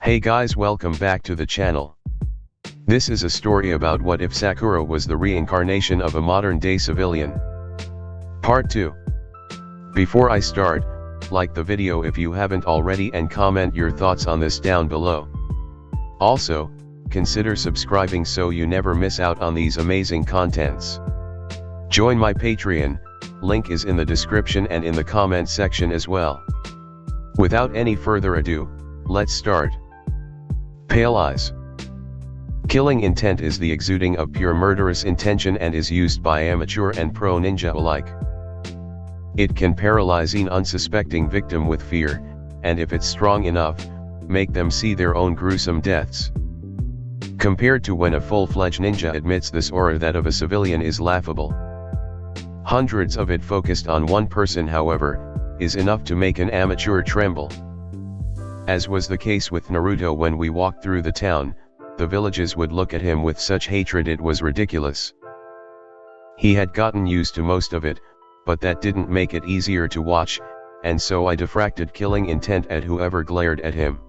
Hey guys, welcome back to the channel. This is a story about what if Sakura was the reincarnation of a modern-day civilian. Part 2. Before I start, like the video if you haven't already and comment your thoughts on this down below. Also, consider subscribing so you never miss out on these amazing contents. Join my Patreon, link is in the description and in the comment section as well. Without any further ado, let's start. Pale eyes. Killing intent is the exuding of pure murderous intention and is used by amateur and pro ninja alike. It can paralyze an unsuspecting victim with fear, and if it's strong enough, make them see their own gruesome deaths. Compared to when a full-fledged ninja admits this aura that of a civilian is laughable. Hundreds of it focused on one person, however, is enough to make an amateur tremble. As was the case with Naruto when we walked through the town, the villages would look at him with such hatred it was ridiculous. He had gotten used to most of it, but that didn't make it easier to watch, and so I diffracted killing intent at whoever glared at him.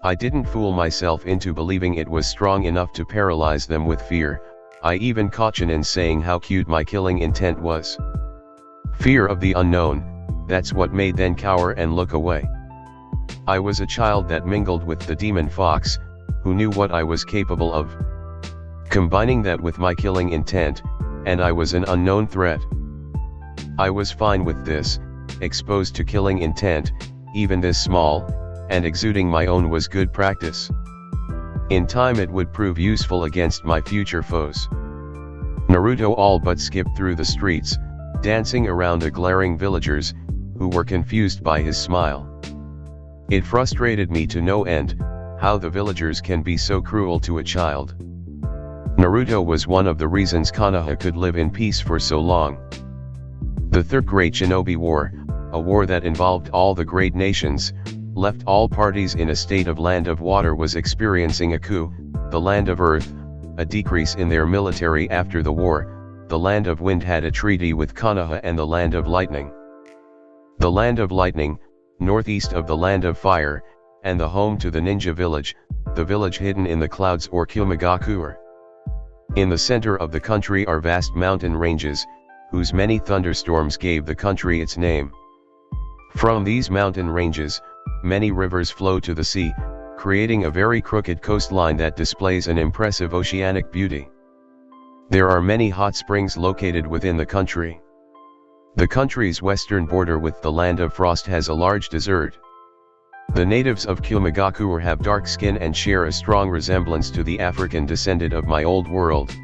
I didn't fool myself into believing it was strong enough to paralyze them with fear. I even caught Chunin saying how cute my killing intent was. Fear of the unknown, that's what made them cower and look away. I was a child that mingled with the demon fox, who knew what I was capable of. Combining that with my killing intent, and I was an unknown threat. I was fine with this, exposed to killing intent, even this small, and exuding my own was good practice. In time it would prove useful against my future foes. Naruto all but skipped through the streets, dancing around the glaring villagers, who were confused by his smile. It frustrated me to no end, how the villagers can be so cruel to a child. Naruto was one of the reasons Konoha could live in peace for so long. The Third Great Shinobi War, a war that involved all the great nations, left all parties in a state of land of water was experiencing a coup, the land of earth, a decrease in their military after the war, the land of wind had a treaty with Konoha and the land of lightning. The land of lightning, northeast of the land of fire, and the home to the ninja village, the village hidden in the clouds or Kyomagakure. In the center of the country are vast mountain ranges, whose many thunderstorms gave the country its name. From these mountain ranges, many rivers flow to the sea, creating a very crooked coastline that displays an impressive oceanic beauty. There are many hot springs located within the country. The country's western border with the land of frost has a large desert. The natives of Kyomagakure have dark skin and share a strong resemblance to the African descendant of my old world.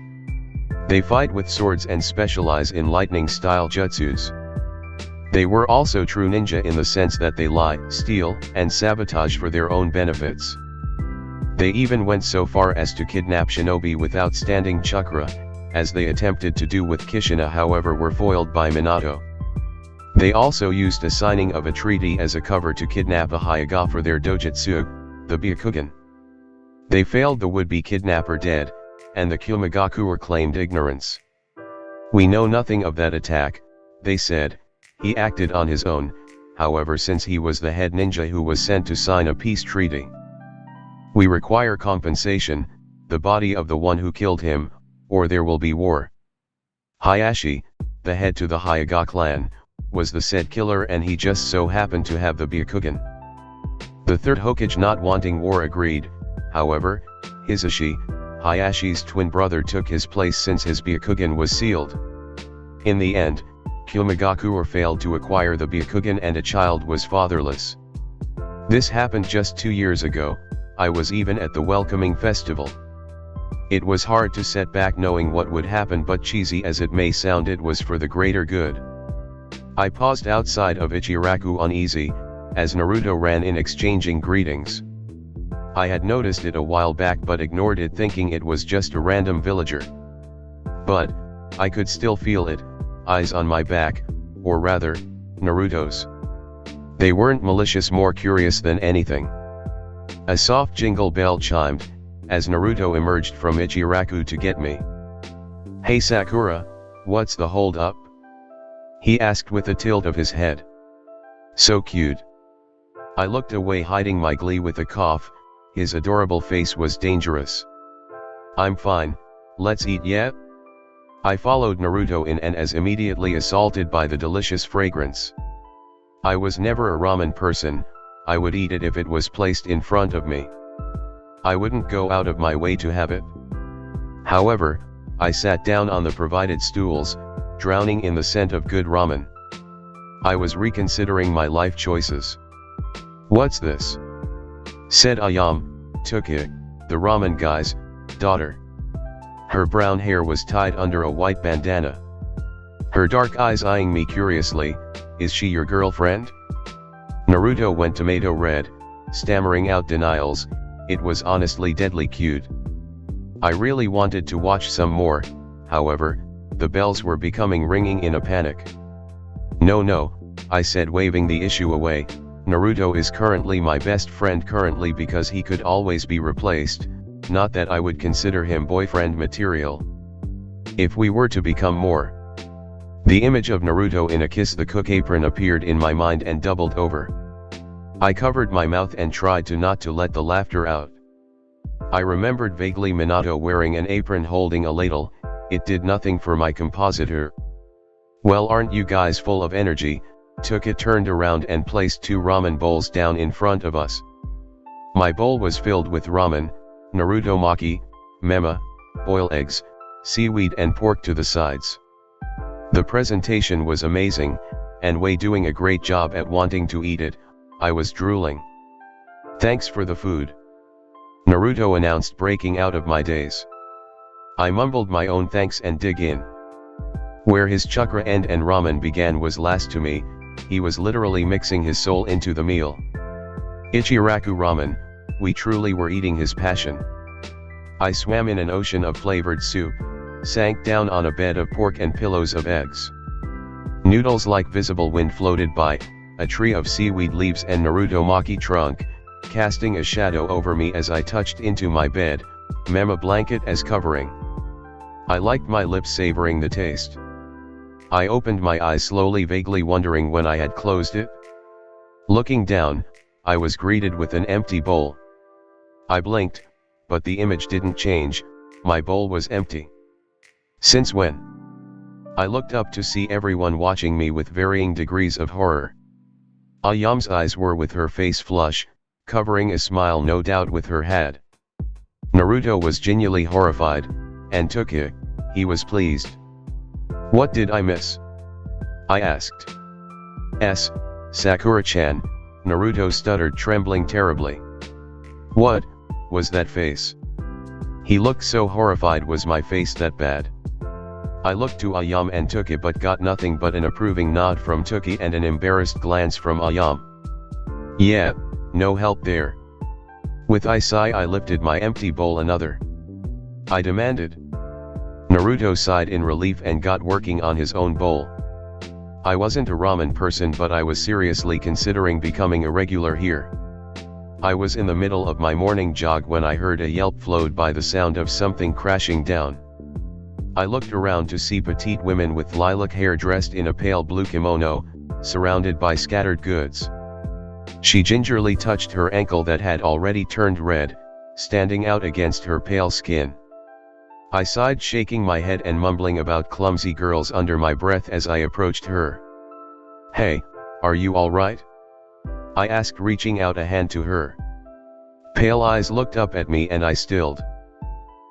They fight with swords and specialize in lightning-style jutsus. They were also true ninja in the sense that they lie, steal, and sabotage for their own benefits. They even went so far as to kidnap shinobi without standing chakra, as they attempted to do with Kushina, however were foiled by Minato. They also used a signing of a treaty as a cover to kidnap a Hyuga for their dojutsu, the byakugan. They failed, the would-be kidnapper dead, and the Kyomagakure claimed ignorance. We know nothing of that attack, they said. He acted on his own, however, since he was the head ninja who was sent to sign a peace treaty. We require compensation, the body of the one who killed him, or there will be war. Hiashi, the head to the Hyuga clan, was the said killer, and he just so happened to have the byakugan. The third Hokage, not wanting war, agreed. However, Hisashi, Hayashi's twin brother, took his place since his byakugan was sealed. In the end, Kyomagakure failed to acquire the byakugan and a child was fatherless. This happened just 2 years ago. I was even at the welcoming festival. It was hard to set back knowing what would happen, but cheesy as it may sound, it was for the greater good. I paused outside of Ichiraku uneasy, as Naruto ran in exchanging greetings. I had noticed it a while back but ignored it, thinking it was just a random villager. But I could still feel it, eyes on my back, or rather, Naruto's. They weren't malicious, more curious than anything. A soft jingle bell chimed, as Naruto emerged from Ichiraku to get me. "Hey Sakura, what's the hold up?" he asked with a tilt of his head. "So cute." I looked away, hiding my glee with a cough, his adorable face was dangerous. "I'm fine, let's eat yet?" I followed Naruto in and as immediately assaulted by the delicious fragrance. I was never a ramen person, I would eat it if it was placed in front of me. I wouldn't go out of my way to have it. However, I sat down on the provided stools, drowning in the scent of good ramen. I was reconsidering my life choices. "What's this?" said Ayam, Tuki, the ramen guy's daughter. Her brown hair was tied under a white bandana. Her dark eyes eyeing me curiously. "Is she your girlfriend?" Naruto went tomato red, stammering out denials. It was honestly deadly cute. I really wanted to watch some more, however, the bells were becoming ringing in a panic. No, I said, waving the issue away. Naruto is currently my best friend currently because he could always be replaced, not that I would consider him boyfriend material. If we were to become more. The image of Naruto in a Kiss the Cook apron appeared in my mind and doubled over. I covered my mouth and tried to not to let the laughter out. I remembered vaguely Minato wearing an apron holding a ladle. It did nothing for my compositor. "Well, aren't you guys full of energy?" Tuki turned around and placed 2 ramen bowls down in front of us. My bowl was filled with ramen, Naruto maki, mema, boiled eggs, seaweed and pork to the sides. The presentation was amazing, and Wei doing a great job at wanting to eat it. I was drooling. "Thanks for the food," Naruto announced, breaking out of my daze. I mumbled my own thanks and dig in. Where his chakra end and ramen began was last to me. He was literally mixing his soul into the meal. Ichiraku ramen, we truly were eating his passion. I swam in an ocean of flavored soup, sank down on a bed of pork and pillows of eggs. Noodles like visible wind floated by, a tree of seaweed leaves and Naruto maki trunk, casting a shadow over me as I touched into my bed, mema blanket as covering. I liked my lips savoring the taste. I opened my eyes slowly, vaguely wondering when I had closed it. Looking down, I was greeted with an empty bowl. I blinked, but the image didn't change. My bowl was empty. Since when? I looked up to see everyone watching me with varying degrees of horror. Ayam's eyes were with her face flush, covering a smile no doubt with her head. Naruto was genuinely horrified, and Tuki, he was pleased. "What did I miss?" I asked. Sakura-chan," Naruto stuttered, trembling terribly. "What was that face?" He looked so horrified. "Was my face that bad?" I looked to Ayam and Tuki but got nothing but an approving nod from Tuki and an embarrassed glance from Ayam. "Yeah, no help there." With a sigh I lifted my empty bowl. "Another," I demanded. Naruto sighed in relief and got working on his own bowl. I wasn't a ramen person, but I was seriously considering becoming a regular here. I was in the middle of my morning jog when I heard a yelp followed by the sound of something crashing down. I looked around to see petite women with lilac hair dressed in a pale blue kimono, surrounded by scattered goods. She gingerly touched her ankle that had already turned red, standing out against her pale skin. I sighed, shaking my head and mumbling about clumsy girls under my breath as I approached her. "Hey, are you alright?" I asked, reaching out a hand to her. Pale eyes looked up at me and I stilled.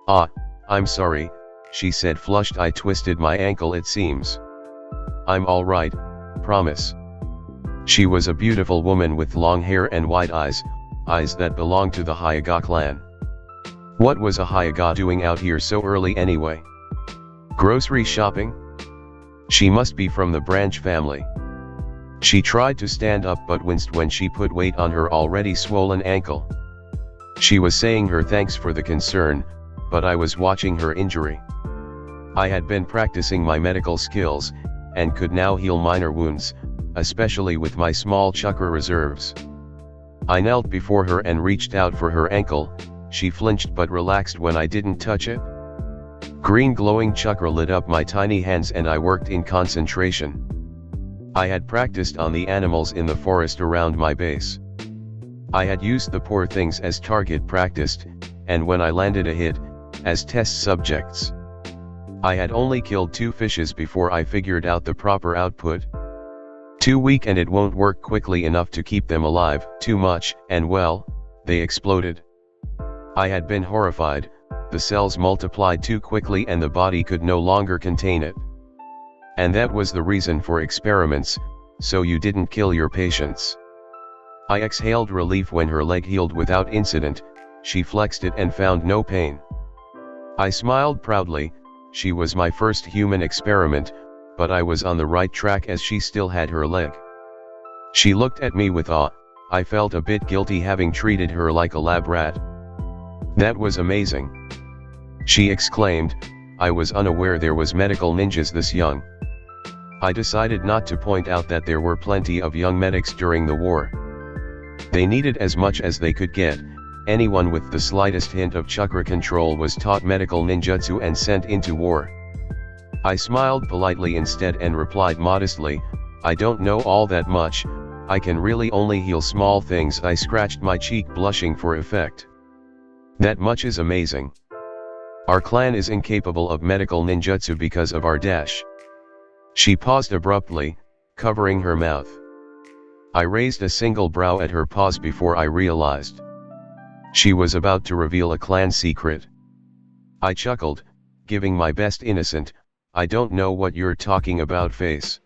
"Ah, I'm sorry," she said, flushed. "I twisted my ankle, it seems." "I'm alright, promise." She was a beautiful woman with long hair and wide eyes, eyes that belonged to the Hyuga clan. What was a Hyuga doing out here so early anyway? Grocery shopping? She must be from the branch family. She tried to stand up but winced when she put weight on her already swollen ankle. She was saying her thanks for the concern, but I was watching her injury. I had been practicing my medical skills, and could now heal minor wounds, especially with my small chakra reserves. I knelt before her and reached out for her ankle. She flinched but relaxed when I didn't touch it. Green glowing chakra lit up my tiny hands and I worked in concentration. I had practiced on the animals in the forest around my base. I had used the poor things as target practiced, and when I landed a hit, as test subjects. I had only killed 2 fishes before I figured out the proper output. Too weak and it won't work quickly enough to keep them alive, too much, and well, they exploded. I had been horrified, the cells multiplied too quickly and the body could no longer contain it. And that was the reason for experiments, so you didn't kill your patients. I exhaled relief when her leg healed without incident, she flexed it and found no pain. I smiled proudly, she was my first human experiment, but I was on the right track as she still had her leg. She looked at me with awe, I felt a bit guilty having treated her like a lab rat. That was amazing. She exclaimed, I was unaware there was medical ninjas this young. I decided not to point out that there were plenty of young medics during the war. They needed as much as they could get, anyone with the slightest hint of chakra control was taught medical ninjutsu and sent into war. I smiled politely instead and replied modestly, I don't know all that much, I can really only heal small things. I scratched my cheek blushing for effect. That much is amazing. Our clan is incapable of medical ninjutsu because of our dash. She paused abruptly, covering her mouth. I raised a single brow at her pause before I realized. She was about to reveal a clan secret. I chuckled, giving my best innocent, I don't know what you're talking about face.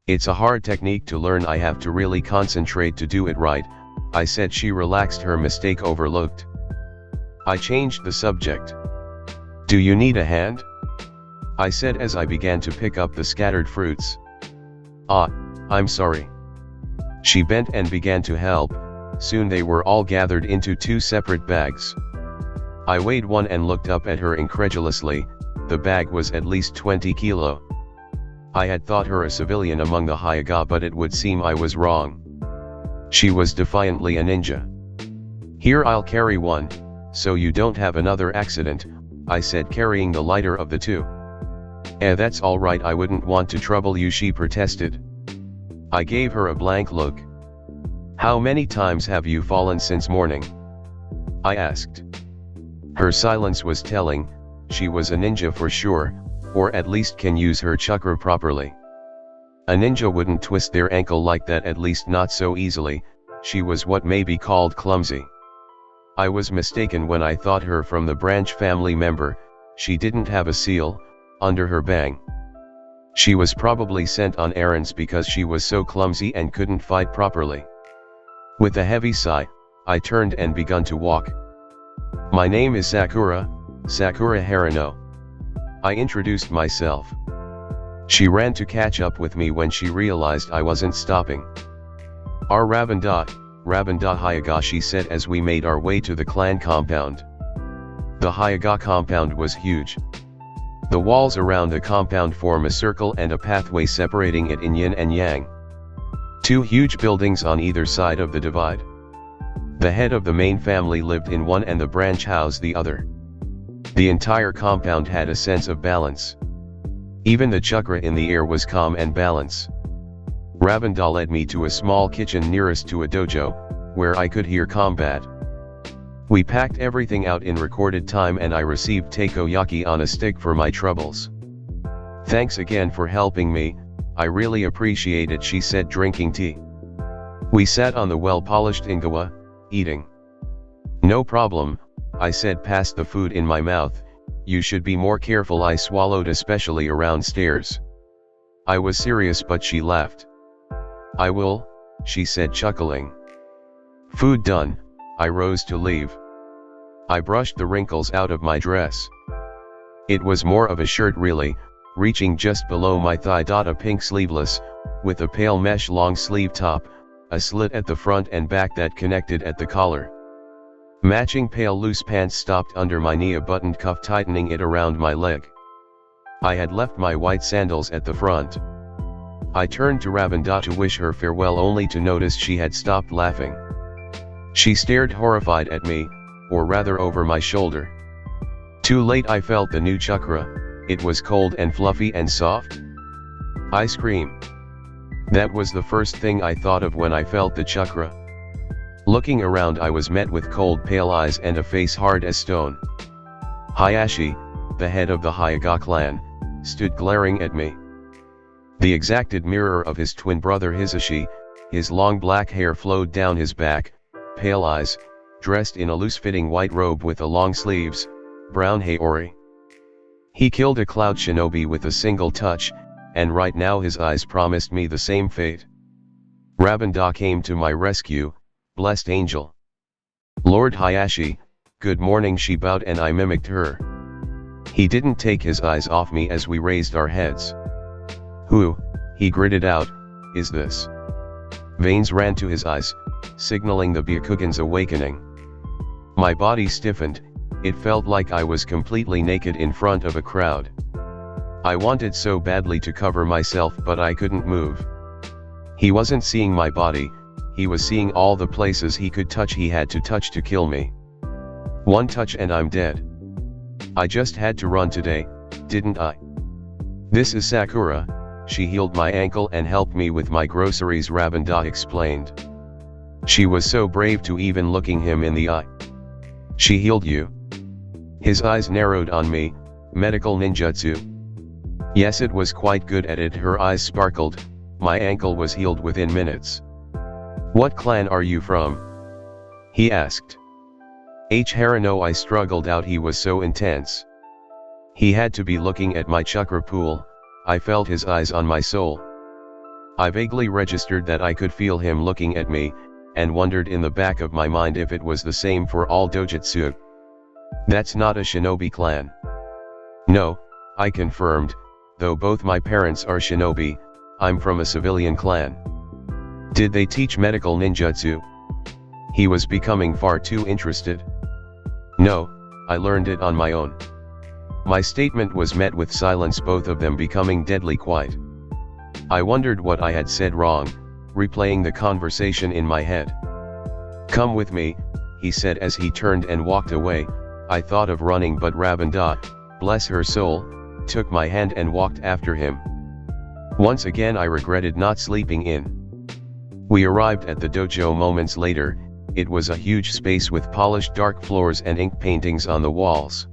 It's a hard technique to learn, I have to really concentrate to do it right, I said. She relaxed, her mistake overlooked. I changed the subject. Do you need a hand? I said as I began to pick up the scattered fruits. Ah, I'm sorry. She bent and began to help, soon they were all gathered into 2 separate bags. I weighed one and looked up at her incredulously, the bag was at least 20 kilo. I had thought her a civilian among the Hyuga, but it would seem I was wrong. She was defiantly a ninja. Here, I'll carry one, so you don't have another accident, I said, carrying the lighter of the 2. That's alright, I wouldn't want to trouble you, she protested. I gave her a blank look. How many times have you fallen since morning? I asked. Her silence was telling, she was a ninja for sure, or at least can use her chakra properly. A ninja wouldn't twist their ankle like that, at least not so easily. She was what may be called clumsy. I was mistaken when I thought her from the branch family member. She didn't have a seal under her bang. She was probably sent on errands because she was so clumsy and couldn't fight properly. With a heavy sigh, I turned and begun to walk. My name is Sakura, Sakura Harano. I introduced myself. She ran to catch up with me when she realized I wasn't stopping. Our Ramen da Hyuga, she said as we made our way to the clan compound. The Hyuga compound was huge. The walls around the compound form a circle and a pathway separating it in yin and yang. 2 huge buildings on either side of the divide. The head of the main family lived in one and the branch housed the other. The entire compound had a sense of balance. Even the chakra in the air was calm and balanced. Ramen led me to a small kitchen nearest to a dojo, where I could hear combat. We packed everything out in recorded time and I received takoyaki on a stick for my troubles. Thanks again for helping me, I really appreciate it, she said, drinking tea. We sat on the well-polished ingawa, eating. No problem, I said past the food in my mouth, you should be more careful, I swallowed, especially around stairs. I was serious but she laughed. I will, she said, chuckling. Food done, I rose to leave. I brushed the wrinkles out of my dress. It was more of a shirt really, reaching just below my thigh. A pink sleeveless, with a pale mesh long sleeve top, a slit at the front and back that connected at the collar. Matching pale loose pants stopped under my knee, a buttoned cuff tightening it around my leg. I had left my white sandals at the front. I turned to Ramen to wish her farewell only to notice she had stopped laughing. She stared horrified at me, or rather over my shoulder. Too late, I felt the new chakra, it was cold and fluffy and soft. I screamed. That was the first thing I thought of when I felt the chakra. Looking around, I was met with cold pale eyes and a face hard as stone. Hiashi, the head of the Hyuga clan, stood glaring at me. The exacted mirror of his twin brother Hisashi, his long black hair flowed down his back, pale eyes, dressed in a loose-fitting white robe with a long sleeves, brown haori. He killed a cloud shinobi with a single touch, and right now his eyes promised me the same fate. Ramen came to my rescue, blessed angel. Lord Hiashi, good morning, she bowed and I mimicked her. He didn't take his eyes off me as we raised our heads. Who, he gritted out, is this? Veins ran to his eyes, signaling the byakugan's awakening. My body stiffened, it felt like I was completely naked in front of a crowd. I wanted so badly to cover myself but I couldn't move. He wasn't seeing my body, he was seeing all the places he could touch. He had to touch to kill me. One touch and I'm dead. I just had to run today, didn't I? This is Sakura, she healed my ankle and helped me with my groceries, Ramen explained. She was so brave to even looking him in the eye. She healed you? His eyes narrowed on me, medical ninjutsu. Yes, it was quite good at it, her eyes sparkled, my ankle was healed within minutes. What clan are you from? He asked. Harano, I struggled out, he was so intense. He had to be looking at my chakra pool, I felt his eyes on my soul. I vaguely registered that I could feel him looking at me, and wondered in the back of my mind if it was the same for all dojutsu. That's not a shinobi clan. No, I confirmed, though both my parents are shinobi, I'm from a civilian clan. Did they teach medical ninjutsu? He was becoming far too interested. No, I learned it on my own. My statement was met with silence, both of them becoming deadly quiet. I wondered what I had said wrong, replaying the conversation in my head. Come with me, he said as he turned and walked away. I thought of running but Ramen, bless her soul, took my hand and walked after him. Once again I regretted not sleeping in. We arrived at the dojo moments later. It was a huge space with polished dark floors and ink paintings on the walls.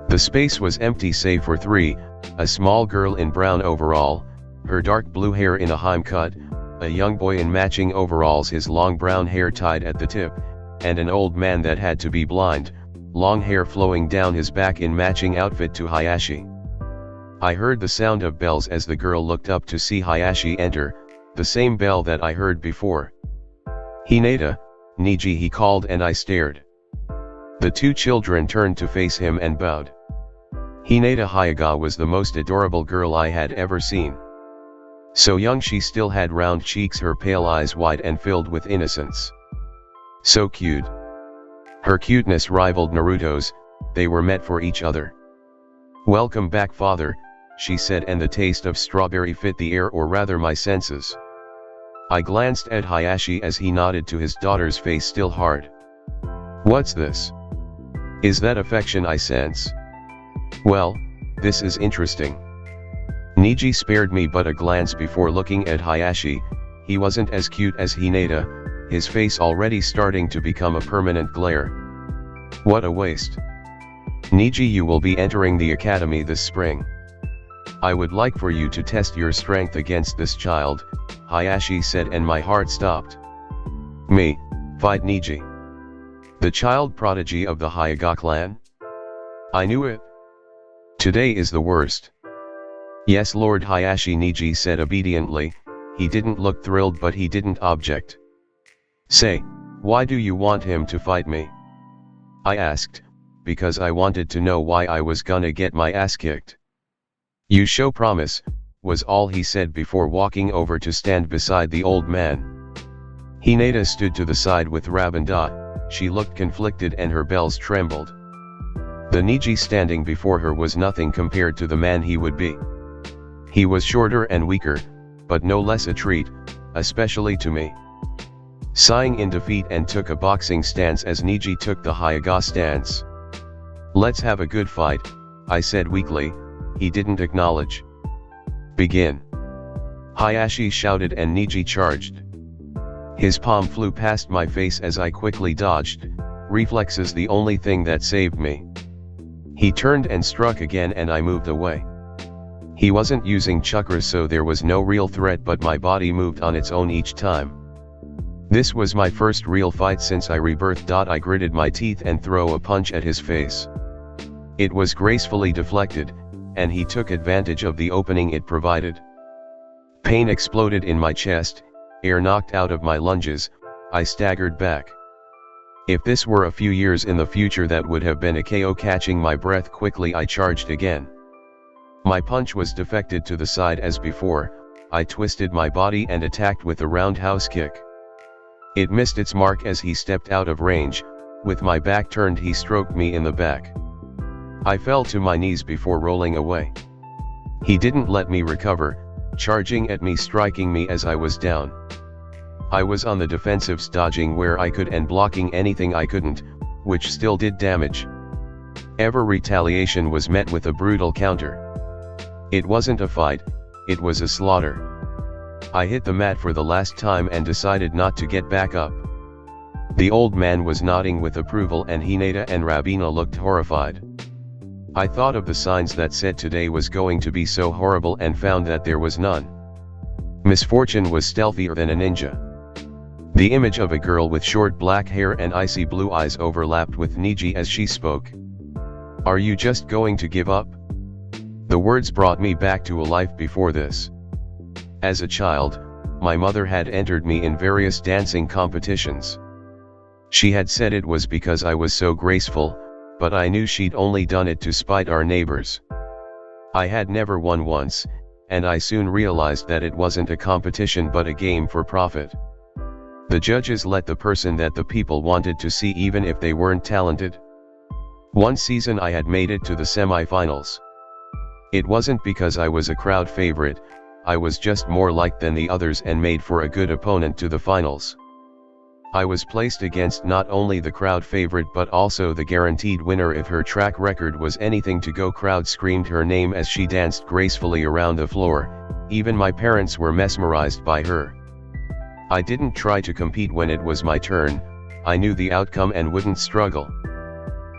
The space was empty save for three, a small girl in brown overall, her dark blue hair in a Heim cut, a young boy in matching overalls, his long brown hair tied at the tip, and an old man that had to be blind, long hair flowing down his back in matching outfit to Hiashi. I heard the sound of bells as the girl looked up to see Hiashi enter, the same bell that I heard before. Hinata, Neji, he called, and I stared. The two children turned to face him and bowed. Hinata Hyuga was the most adorable girl I had ever seen. So young, she still had round cheeks, her pale eyes wide and filled with innocence. So cute. Her cuteness rivaled Naruto's, they were meant for each other. Welcome back, father, she said, and the taste of strawberry fit the air, or rather my senses. I glanced at Hiashi as he nodded to his daughter's face, still hard. What's this? Is that affection I sense? Well, this is interesting. Neji spared me but a glance before looking at Hiashi. He wasn't as cute as Hinata, his face already starting to become a permanent glare. What a waste. Neji, you will be entering the academy this spring. I would like for you to test your strength against this child, Hiashi said, and my heart stopped. Me, fight Neji? The child prodigy of the Hyuga clan? I knew it. Today is the worst. Yes, Lord Hiashi, Neji said obediently. He didn't look thrilled but he didn't object. Say, why do you want him to fight me? I asked, because I wanted to know why I was gonna get my ass kicked. You show promise, was all he said before walking over to stand beside the old man. Hinata stood to the side with Ramen. She looked conflicted and her bells trembled. The Neji standing before her was nothing compared to the man he would be. He was shorter and weaker, but no less a treat, especially to me. Sighing in defeat and took a boxing stance as Neji took the Hyuga stance. Let's have a good fight, I said weakly. He didn't acknowledge. Begin. Hiashi shouted and Neji charged. His palm flew past my face as I quickly dodged, reflexes the only thing that saved me. He turned and struck again and I moved away. He wasn't using chakra, so there was no real threat, but my body moved on its own each time. This was my first real fight since I rebirthed. I gritted my teeth and threw a punch at his face. It was gracefully deflected, and he took advantage of the opening it provided. Pain exploded in my chest, air knocked out of my lunges, I staggered back. If this were a few years in the future, that would have been a KO. Catching my breath quickly, I charged again. My punch was deflected to the side as before. I twisted my body and attacked with a roundhouse kick. It missed its mark as he stepped out of range. With my back turned, he stroked me in the back. I fell to my knees before rolling away. He didn't let me recover, charging at me, striking me as I was down. I was on the defensives, dodging where I could and blocking anything I couldn't, which still did damage. Every retaliation was met with a brutal counter. It wasn't a fight, it was a slaughter. I hit the mat for the last time and decided not to get back up. The old man was nodding with approval and Hinata and Rabina looked horrified. I thought of the signs that said today was going to be so horrible and found that there was none. Misfortune was stealthier than a ninja. The image of a girl with short black hair and icy blue eyes overlapped with Neji as she spoke. "Are you just going to give up?" The words brought me back to a life before this. As a child, my mother had entered me in various dancing competitions. She had said it was because I was so graceful, but I knew she'd only done it to spite our neighbors. I had never won once, and I soon realized that it wasn't a competition but a game for profit. The judges let the person that the people wanted to see even if they weren't talented. One season I had made it to the semi-finals. It wasn't because I was a crowd favorite, I was just more liked than the others and made for a good opponent to the finals. I was placed against not only the crowd favorite but also the guaranteed winner if her track record was anything to go. Crowd screamed her name as she danced gracefully around the floor, even my parents were mesmerized by her. I didn't try to compete when it was my turn, I knew the outcome and wouldn't struggle.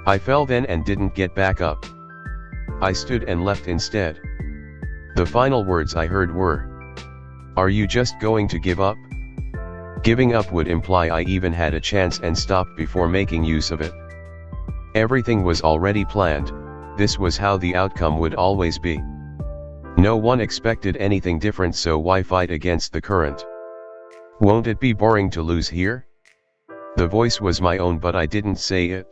I fell then and didn't get back up. I stood and left instead. The final words I heard were, "Are you just going to give up?" Giving up would imply I even had a chance and stopped before making use of it. Everything was already planned, this was how the outcome would always be. No one expected anything different, so why fight against the current? Won't it be boring to lose here? The voice was my own but I didn't say it.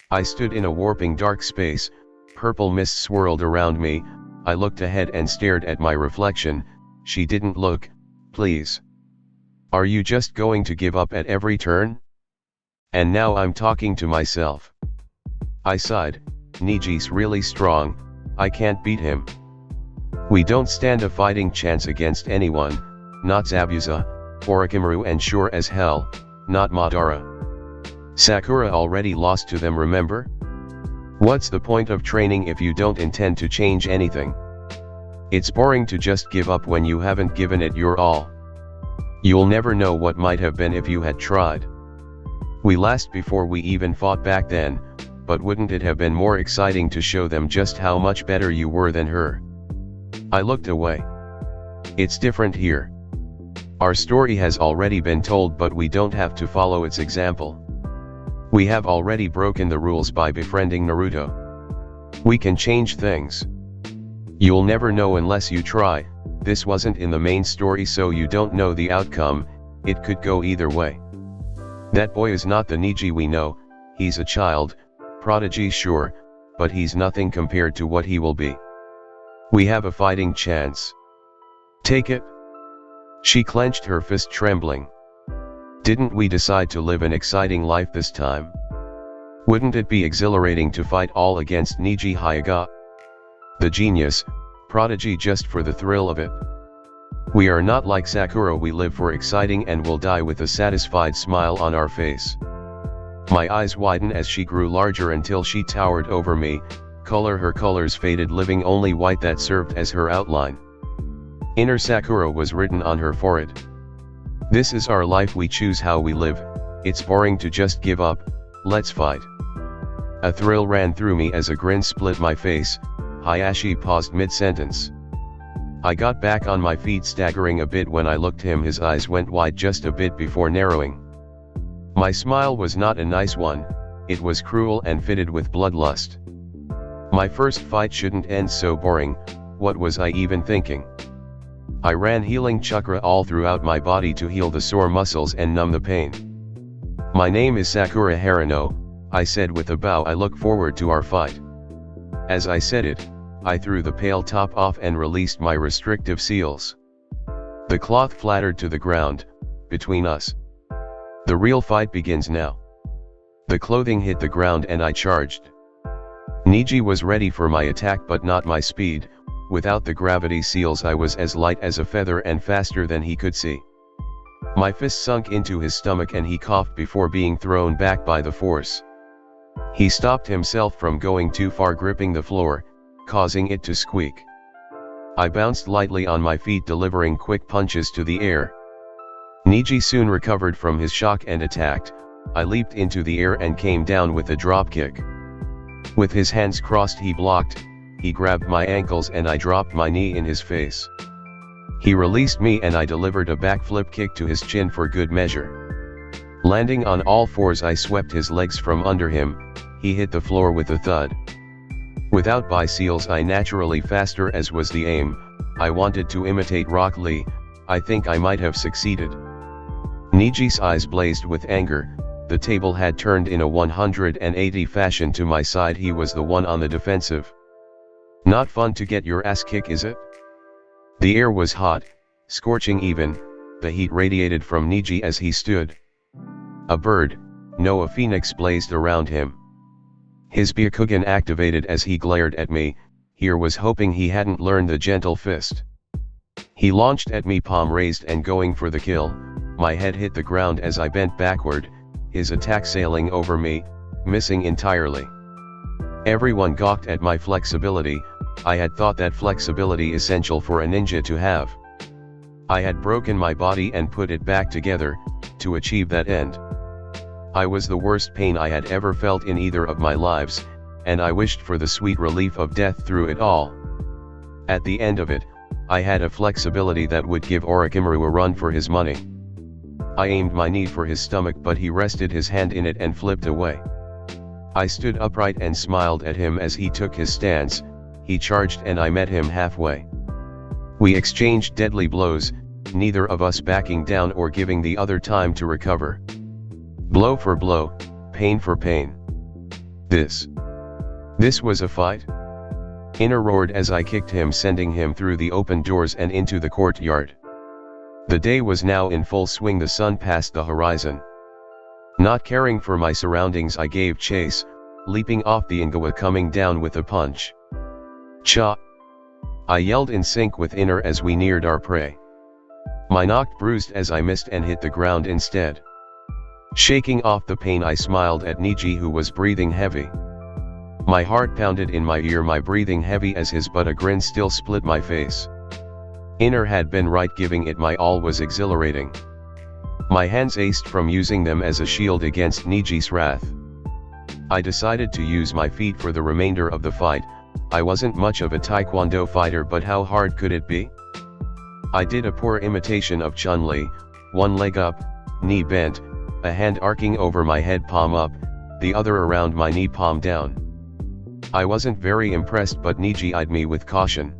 I stood in a warping dark space, purple mist swirled around me, I looked ahead and stared at my reflection. She didn't look, please. Are you just going to give up at every turn? And now I'm talking to myself. I sighed, Neji's really strong, I can't beat him. We don't stand a fighting chance against anyone, not Zabuza, Orochimaru, and sure as hell, not Madara. Sakura already lost to them, remember? What's the point of training if you don't intend to change anything? It's boring to just give up when you haven't given it your all. You'll never know what might have been if you had tried. We lost before we even fought back then, but wouldn't it have been more exciting to show them just how much better you were than her? I looked away. It's different here. Our story has already been told, but we don't have to follow its example. We have already broken the rules by befriending Naruto. We can change things. You'll never know unless you try. This wasn't in the main story, so you don't know the outcome, it could go either way. That boy is not the Neji we know, he's a child, prodigy sure, but he's nothing compared to what he will be. We have a fighting chance. Take it. She clenched her fist, trembling. Didn't we decide to live an exciting life this time? Wouldn't it be exhilarating to fight all against Neji Hyuga? The genius, prodigy, just for the thrill of it. We are not like Sakura, we live for exciting and will die with a satisfied smile on our face. My eyes widened as she grew larger until she towered over me, her colors faded, leaving only white that served as her outline. Inner Sakura was written on her forehead. This is our life, we choose how we live, it's boring to just give up, let's fight. A thrill ran through me as a grin split my face. Hiashi paused mid-sentence. I got back on my feet, staggering a bit. When I looked him, his eyes went wide just a bit before narrowing. My smile was not a nice one, it was cruel and fitted with bloodlust. My first fight shouldn't end so boring, what was I even thinking? I ran healing chakra all throughout my body to heal the sore muscles and numb the pain. My name is Sakura Harano, I said with a bow. I look forward to our fight. As I said it, I threw the pale top off and released my restrictive seals. The cloth flattered to the ground, between us. The real fight begins now. The clothing hit the ground and I charged. Neji was ready for my attack but not my speed. Without the gravity seals I was as light as a feather and faster than he could see. My fist sunk into his stomach and he coughed before being thrown back by the force. He stopped himself from going too far, gripping the floor, causing it to squeak. I bounced lightly on my feet, delivering quick punches to the air. Neji soon recovered from his shock and attacked. I leaped into the air and came down with a drop kick. With his hands crossed he blocked, he grabbed my ankles and I dropped my knee in his face. He released me and I delivered a backflip kick to his chin for good measure. Landing on all fours I swept his legs from under him, he hit the floor with a thud. Without bi-seals I naturally faster as was the aim. I wanted to imitate Rock Lee, I think I might have succeeded. Neji's eyes blazed with anger, the table had turned in a 180 fashion to my side. He was the one on the defensive. Not fun to get your ass kicked, is it? The air was hot, scorching even, the heat radiated from Neji as he stood. A bird, no, a phoenix blazed around him. His byakugan activated as he glared at me. Here was hoping he hadn't learned the gentle fist. He launched at me, palm raised and going for the kill. My head hit the ground as I bent backward, his attack sailing over me, missing entirely. Everyone gawked at my flexibility. I had thought that flexibility essential for a ninja to have. I had broken my body and put it back together, to achieve that end. I was the worst pain I had ever felt in either of my lives, and I wished for the sweet relief of death through it all. At the end of it, I had a flexibility that would give Orochimaru a run for his money. I aimed my knee for his stomach but he rested his hand in it and flipped away. I stood upright and smiled at him as he took his stance. He charged and I met him halfway. We exchanged deadly blows, neither of us backing down or giving the other time to recover. Blow for blow, pain for pain. This was a fight? Inner roared as I kicked him, sending him through the open doors and into the courtyard. The day was now in full swing, the sun passed the horizon. Not caring for my surroundings I gave chase, leaping off the Ingawa, coming down with a punch. Cha! I yelled in sync with Inner as we neared our prey. My knocked bruised as I missed and hit the ground instead. Shaking off the pain I smiled at Neji, who was breathing heavy. My heart pounded in my ear, my breathing heavy as his, but a grin still split my face. Inner had been right, giving it my all was exhilarating. My hands aced from using them as a shield against Neji's wrath. I decided to use my feet for the remainder of the fight. I wasn't much of a taekwondo fighter, but how hard could it be? I did a poor imitation of Chun-Li, one leg up, knee bent, a hand arcing over my head, palm up, the other around my knee, palm down. I wasn't very impressed, but Neji eyed me with caution.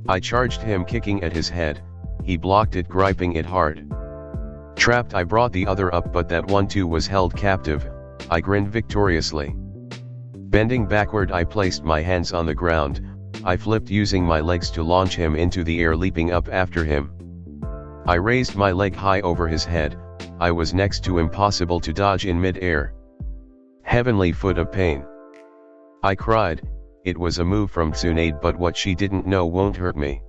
I charged him, kicking at his head. He blocked it, griping it hard. Trapped, I brought the other up, but that one too was held captive. I grinned victoriously. Bending backward, I placed my hands on the ground. I flipped, using my legs to launch him into the air, leaping up after him. I raised my leg high over his head. I was next to impossible to dodge in mid-air. Heavenly foot of pain. I cried. It was a move from Tsunade, but what she didn't know won't hurt me.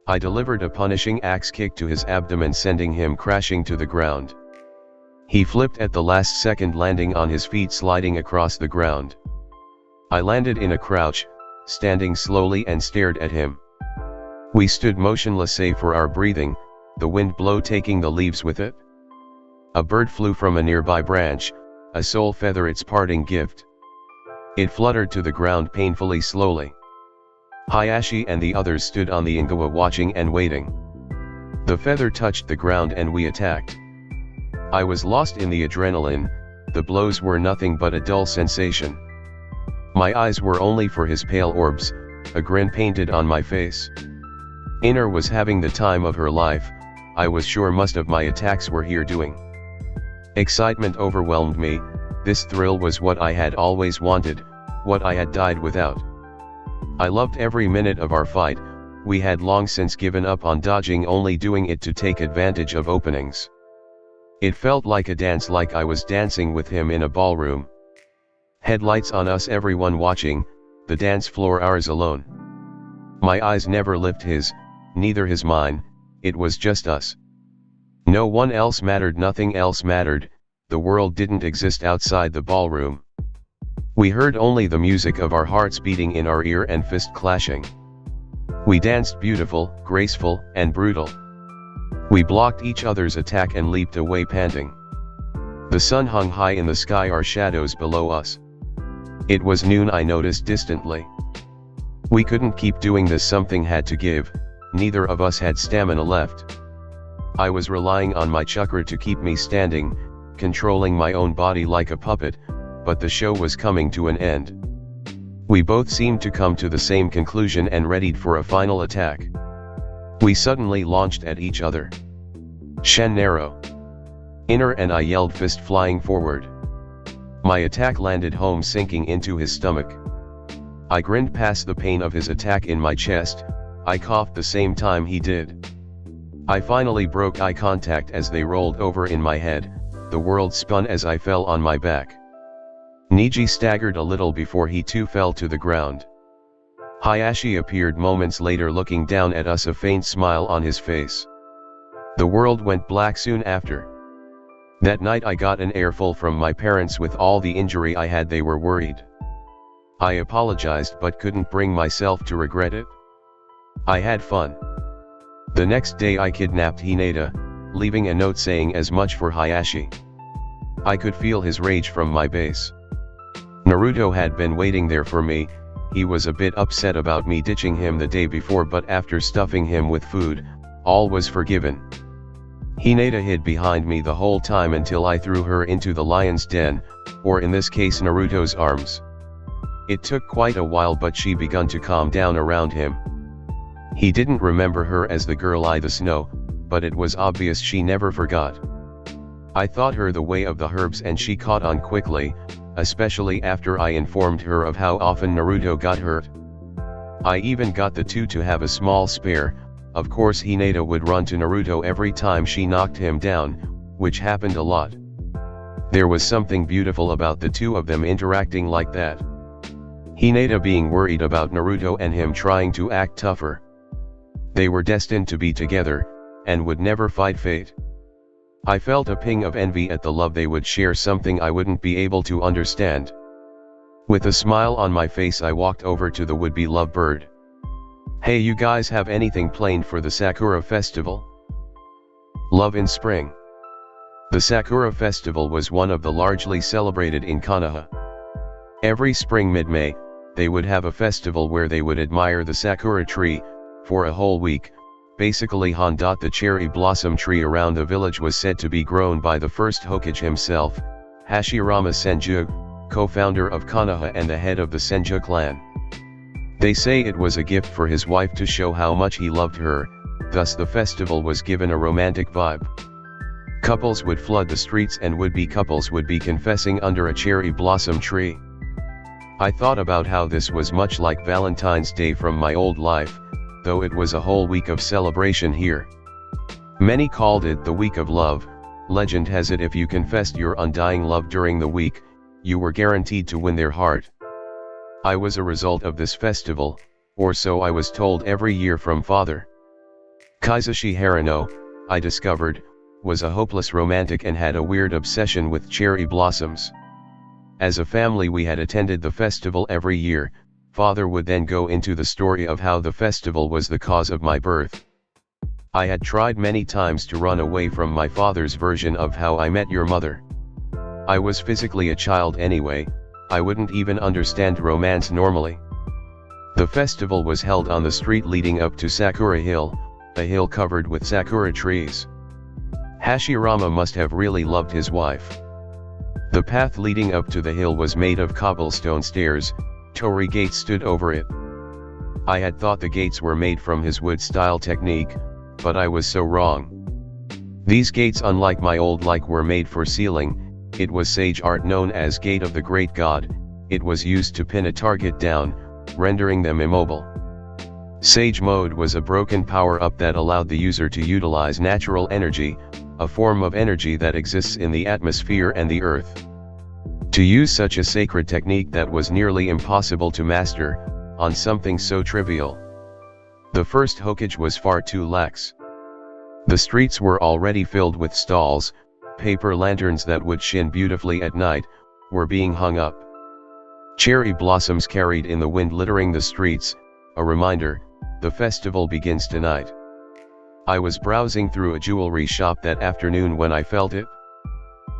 I delivered a punishing axe kick to his abdomen, sending him crashing to the ground. He flipped at the last second, landing on his feet, sliding across the ground. I landed in a crouch, standing slowly, and stared at him. We stood motionless save for our breathing. the wind blow taking the leaves with it. A bird flew from a nearby branch, a sole feather its parting gift. It fluttered to the ground painfully slowly. Hiashi and the others stood on the Ingawa watching and waiting. The feather touched the ground and we attacked. I was lost in the adrenaline, the blows were nothing but a dull sensation. My eyes were only for his pale orbs, a grin painted on my face. Inner was having the time of her life, I was sure most of my attacks were here doing. Excitement overwhelmed me, this thrill was what I had always wanted, what I had died without. I loved every minute of our fight, we had long since given up on dodging, only doing it to take advantage of openings. It felt like a dance, like I was dancing with him in a ballroom. Headlights on us, everyone watching, the dance floor ours alone. My eyes never left his, neither his mine, it was just us. No one else mattered, nothing else mattered, the world didn't exist outside the ballroom. We heard only the music of our hearts beating in our ear and fist clashing. We danced beautiful, graceful, and brutal. We blocked each other's attack and leaped away panting. The sun hung high in the sky, our shadows below us. It was noon, I noticed distantly. We couldn't keep doing this, something had to give, neither of us had stamina left. I was relying on my chakra to keep me standing, controlling my own body like a puppet, but the show was coming to an end. We both seemed to come to the same conclusion and readied for a final attack. We suddenly launched at each other. Shen narrow. Inner and I yelled, fist flying forward. My attack landed home, sinking into his stomach. I grinned past the pain of his attack in my chest, I coughed the same time he did. I finally broke eye contact as they rolled over in my head, the world spun as I fell on my back. Neji staggered a little before he too fell to the ground. Hiashi appeared moments later, looking down at us, a faint smile on his face. The world went black soon after. That night I got an earful from my parents. With all the injury I had, they were worried. I apologized but couldn't bring myself to regret it. I had fun. The next day I kidnapped Hinata, leaving a note saying as much for Hiashi. I could feel his rage from my base. Naruto had been waiting there for me. He was a bit upset about me ditching him the day before, but after stuffing him with food, all was forgiven. Hinata hid behind me the whole time until I threw her into the lion's den, or in this case Naruto's arms. It took quite a while, but she begun to calm down around him. He didn't remember her as the girl I the snow, but it was obvious she never forgot. I taught her the way of the herbs and she caught on quickly, especially after I informed her of how often Naruto got hurt. I even got the two to have a small spare. Of course Hinata would run to Naruto every time she knocked him down, which happened a lot. There was something beautiful about the two of them interacting like that. Hinata being worried about Naruto and him trying to act tougher. They were destined to be together, and would never fight fate. I felt a ping of envy at the love they would share, something I wouldn't be able to understand. With a smile on my face I walked over to the would-be lovebird. Hey, you guys have anything planned for the Sakura festival? Love in spring. The Sakura festival was one of the largely celebrated in Konoha. Every spring mid-May, they would have a festival where they would admire the Sakura tree, for a whole week. Basically Honda, the cherry blossom tree around the village, was said to be grown by the first Hokage himself, Hashirama Senju, co-founder of Konoha and the head of the Senju clan. They say it was a gift for his wife to show how much he loved her, thus the festival was given a romantic vibe. Couples would flood the streets and would-be couples would be confessing under a cherry blossom tree. I thought about how this was much like Valentine's Day from my old life, though it was a whole week of celebration here. Many called it the week of love. Legend has it if you confessed your undying love during the week, you were guaranteed to win their heart. I was a result of this festival, or so I was told every year from father. Kaisashi Harano, I discovered, was a hopeless romantic and had a weird obsession with cherry blossoms. As a family we had attended the festival every year. Father would then go into the story of how the festival was the cause of my birth. I had tried many times to run away from my father's version of How I Met Your Mother. I was physically a child anyway, I wouldn't even understand romance normally. The festival was held on the street leading up to Sakura Hill, a hill covered with sakura trees. Hashirama must have really loved his wife. The path leading up to the hill was made of cobblestone stairs, torii gates stood over it. I had thought the gates were made from his wood-style technique, but I was so wrong. These gates, unlike my old were made for sealing. It was sage art known as Gate of the Great God. It was used to pin a target down, rendering them immobile. Sage mode was a broken power-up that allowed the user to utilize natural energy, a form of energy that exists in the atmosphere and the earth. To use such a sacred technique that was nearly impossible to master, on something so trivial. The first Hokage was far too lax. The streets were already filled with stalls, paper lanterns that would shine beautifully at night, were being hung up. Cherry blossoms carried in the wind littering the streets, a reminder, the festival begins tonight. I was browsing through a jewelry shop that afternoon when I felt it.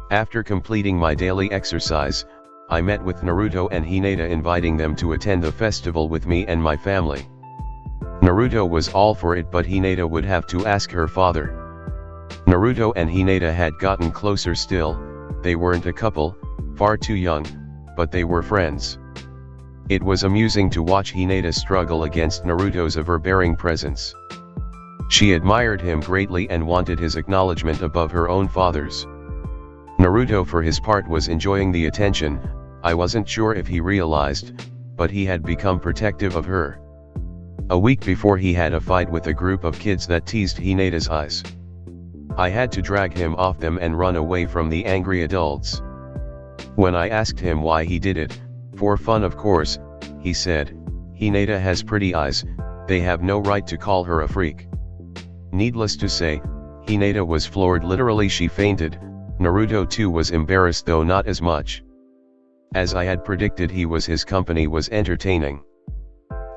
After completing my daily exercise, I met with Naruto and Hinata, inviting them to attend the festival with me and my family. Naruto was all for it, but Hinata would have to ask her father. Naruto and Hinata had gotten closer still. They weren't a couple, far too young, but they were friends. It was amusing to watch Hinata struggle against Naruto's overbearing presence. She admired him greatly and wanted his acknowledgement above her own father's. Naruto for his part was enjoying the attention. I wasn't sure if he realized, but he had become protective of her. A week before, he had a fight with a group of kids that teased Hinata's eyes. I had to drag him off them and run away from the angry adults. When I asked him why he did it, for fun of course, he said, "Hinata has pretty eyes, they have no right to call her a freak." Needless to say, Hinata was floored, literally she fainted. Naruto too was embarrassed, though not as much. As I had predicted, his company was entertaining.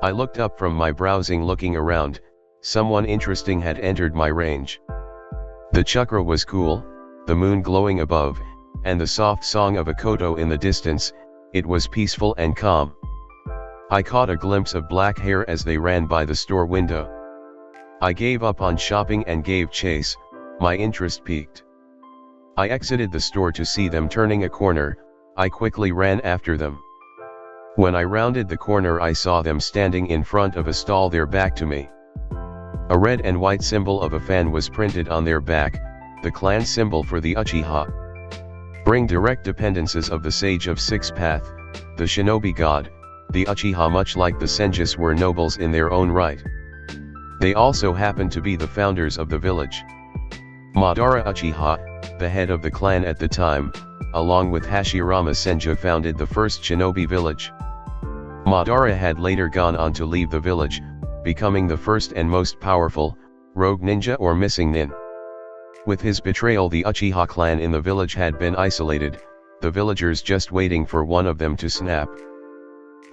I looked up from my browsing, looking around. Someone interesting had entered my range. The chakra was cool, the moon glowing above, and the soft song of a koto in the distance. It was peaceful and calm. I caught a glimpse of black hair as they ran by the store window. I gave up on shopping and gave chase. My interest piqued. I exited the store to see them turning a corner. I quickly ran after them. When I rounded the corner, I saw them standing in front of a stall, their back to me. A red and white symbol of a fan was printed on their back, the clan symbol for the Uchiha. Bring direct dependencies of the Sage of Six Path, the Shinobi God. The Uchiha, much like the Senjus, were nobles in their own right. They also happened to be the founders of the village. Madara Uchiha, the head of the clan at the time, along with Hashirama Senju, founded the first shinobi village. Madara had later gone on to leave the village, becoming the first and most powerful rogue ninja or missing nin. With his betrayal, the Uchiha clan in the village had been isolated, the villagers just waiting for one of them to snap.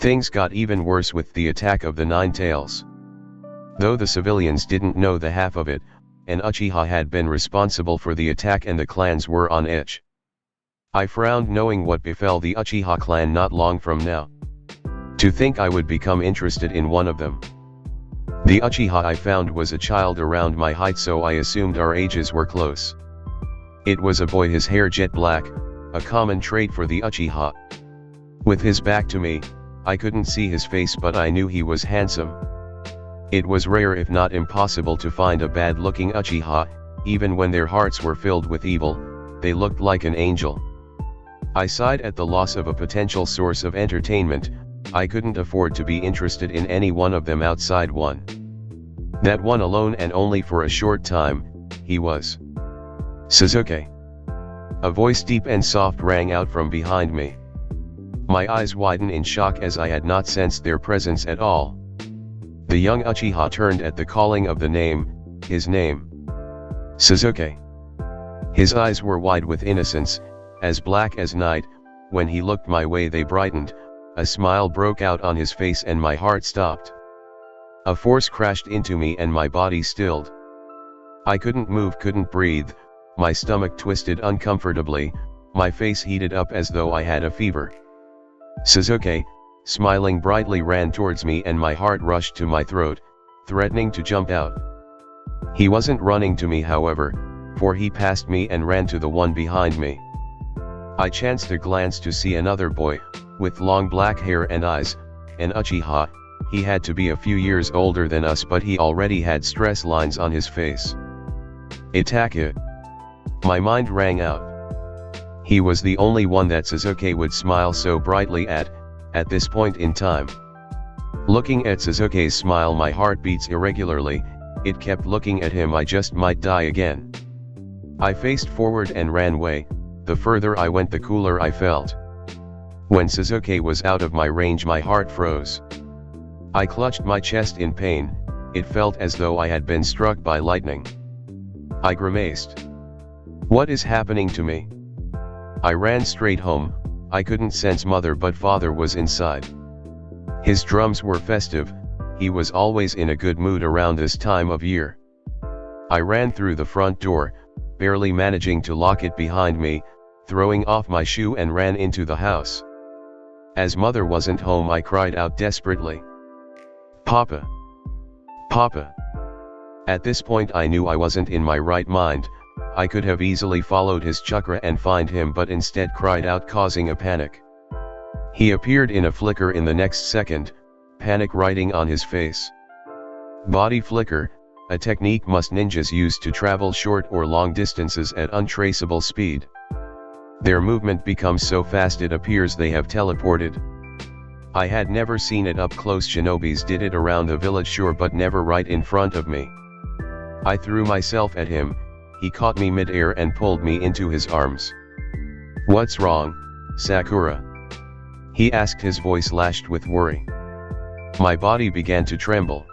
Things got even worse with the attack of the Nine Tails. Though the civilians didn't know the half of it, an Uchiha had been responsible for the attack and the clans were on edge. I frowned, knowing what befell the Uchiha clan not long from now. To think I would become interested in one of them. The Uchiha I found was a child around my height, so I assumed our ages were close. It was a boy, his hair jet black, a common trait for the Uchiha. With his back to me, I couldn't see his face, but I knew he was handsome. It was rare, if not impossible, to find a bad-looking Uchiha. Even when their hearts were filled with evil, they looked like an angel. I sighed at the loss of a potential source of entertainment. I couldn't afford to be interested in any one of them outside one. That one alone, and only for a short time. He was Sasuke. A voice deep and soft rang out from behind me. My eyes widened in shock as I had not sensed their presence at all. The young Uchiha turned at the calling of the name, his name. Sasuke. His eyes were wide with innocence, as black as night. When he looked my way, they brightened. A smile broke out on his face and my heart stopped. A force crashed into me and my body stilled. I couldn't move, couldn't breathe, my stomach twisted uncomfortably, my face heated up as though I had a fever. Sasuke, smiling brightly, ran towards me and my heart rushed to my throat, threatening to jump out. He wasn't running to me, however, for he passed me and ran to the one behind me. I chanced a glance to see another boy, with long black hair and eyes, an Uchiha. He had to be a few years older than us, but he already had stress lines on his face. Attack it! My mind rang out. He was the only one that Sasuke would smile so brightly at this point in time. Looking at Sasuke's smile, my heart beats irregularly, it kept looking at him, I just might die again. I faced forward and ran away, the further I went the cooler I felt. When Sasuke was out of my range, my heart froze. I clutched my chest in pain, it felt as though I had been struck by lightning. I grimaced. What is happening to me? I ran straight home. I couldn't sense mother, but father was inside. His drums were festive, he was always in a good mood around this time of year. I ran through the front door, barely managing to lock it behind me, throwing off my shoe and ran into the house. As mother wasn't home, I cried out desperately. Papa! Papa! At this point I knew I wasn't in my right mind. I could have easily followed his chakra and find him, but instead cried out, causing a panic. He appeared in a flicker in the next second, panic writing on his face. Body flicker, a technique most ninjas use to travel short or long distances at untraceable speed. Their movement becomes so fast it appears they have teleported. I had never seen it up close. Shinobis did it around the village, sure, but never right in front of me. I threw myself at him, he caught me mid-air and pulled me into his arms. What's wrong, Sakura? He asked, his voice lashed with worry. My body began to tremble.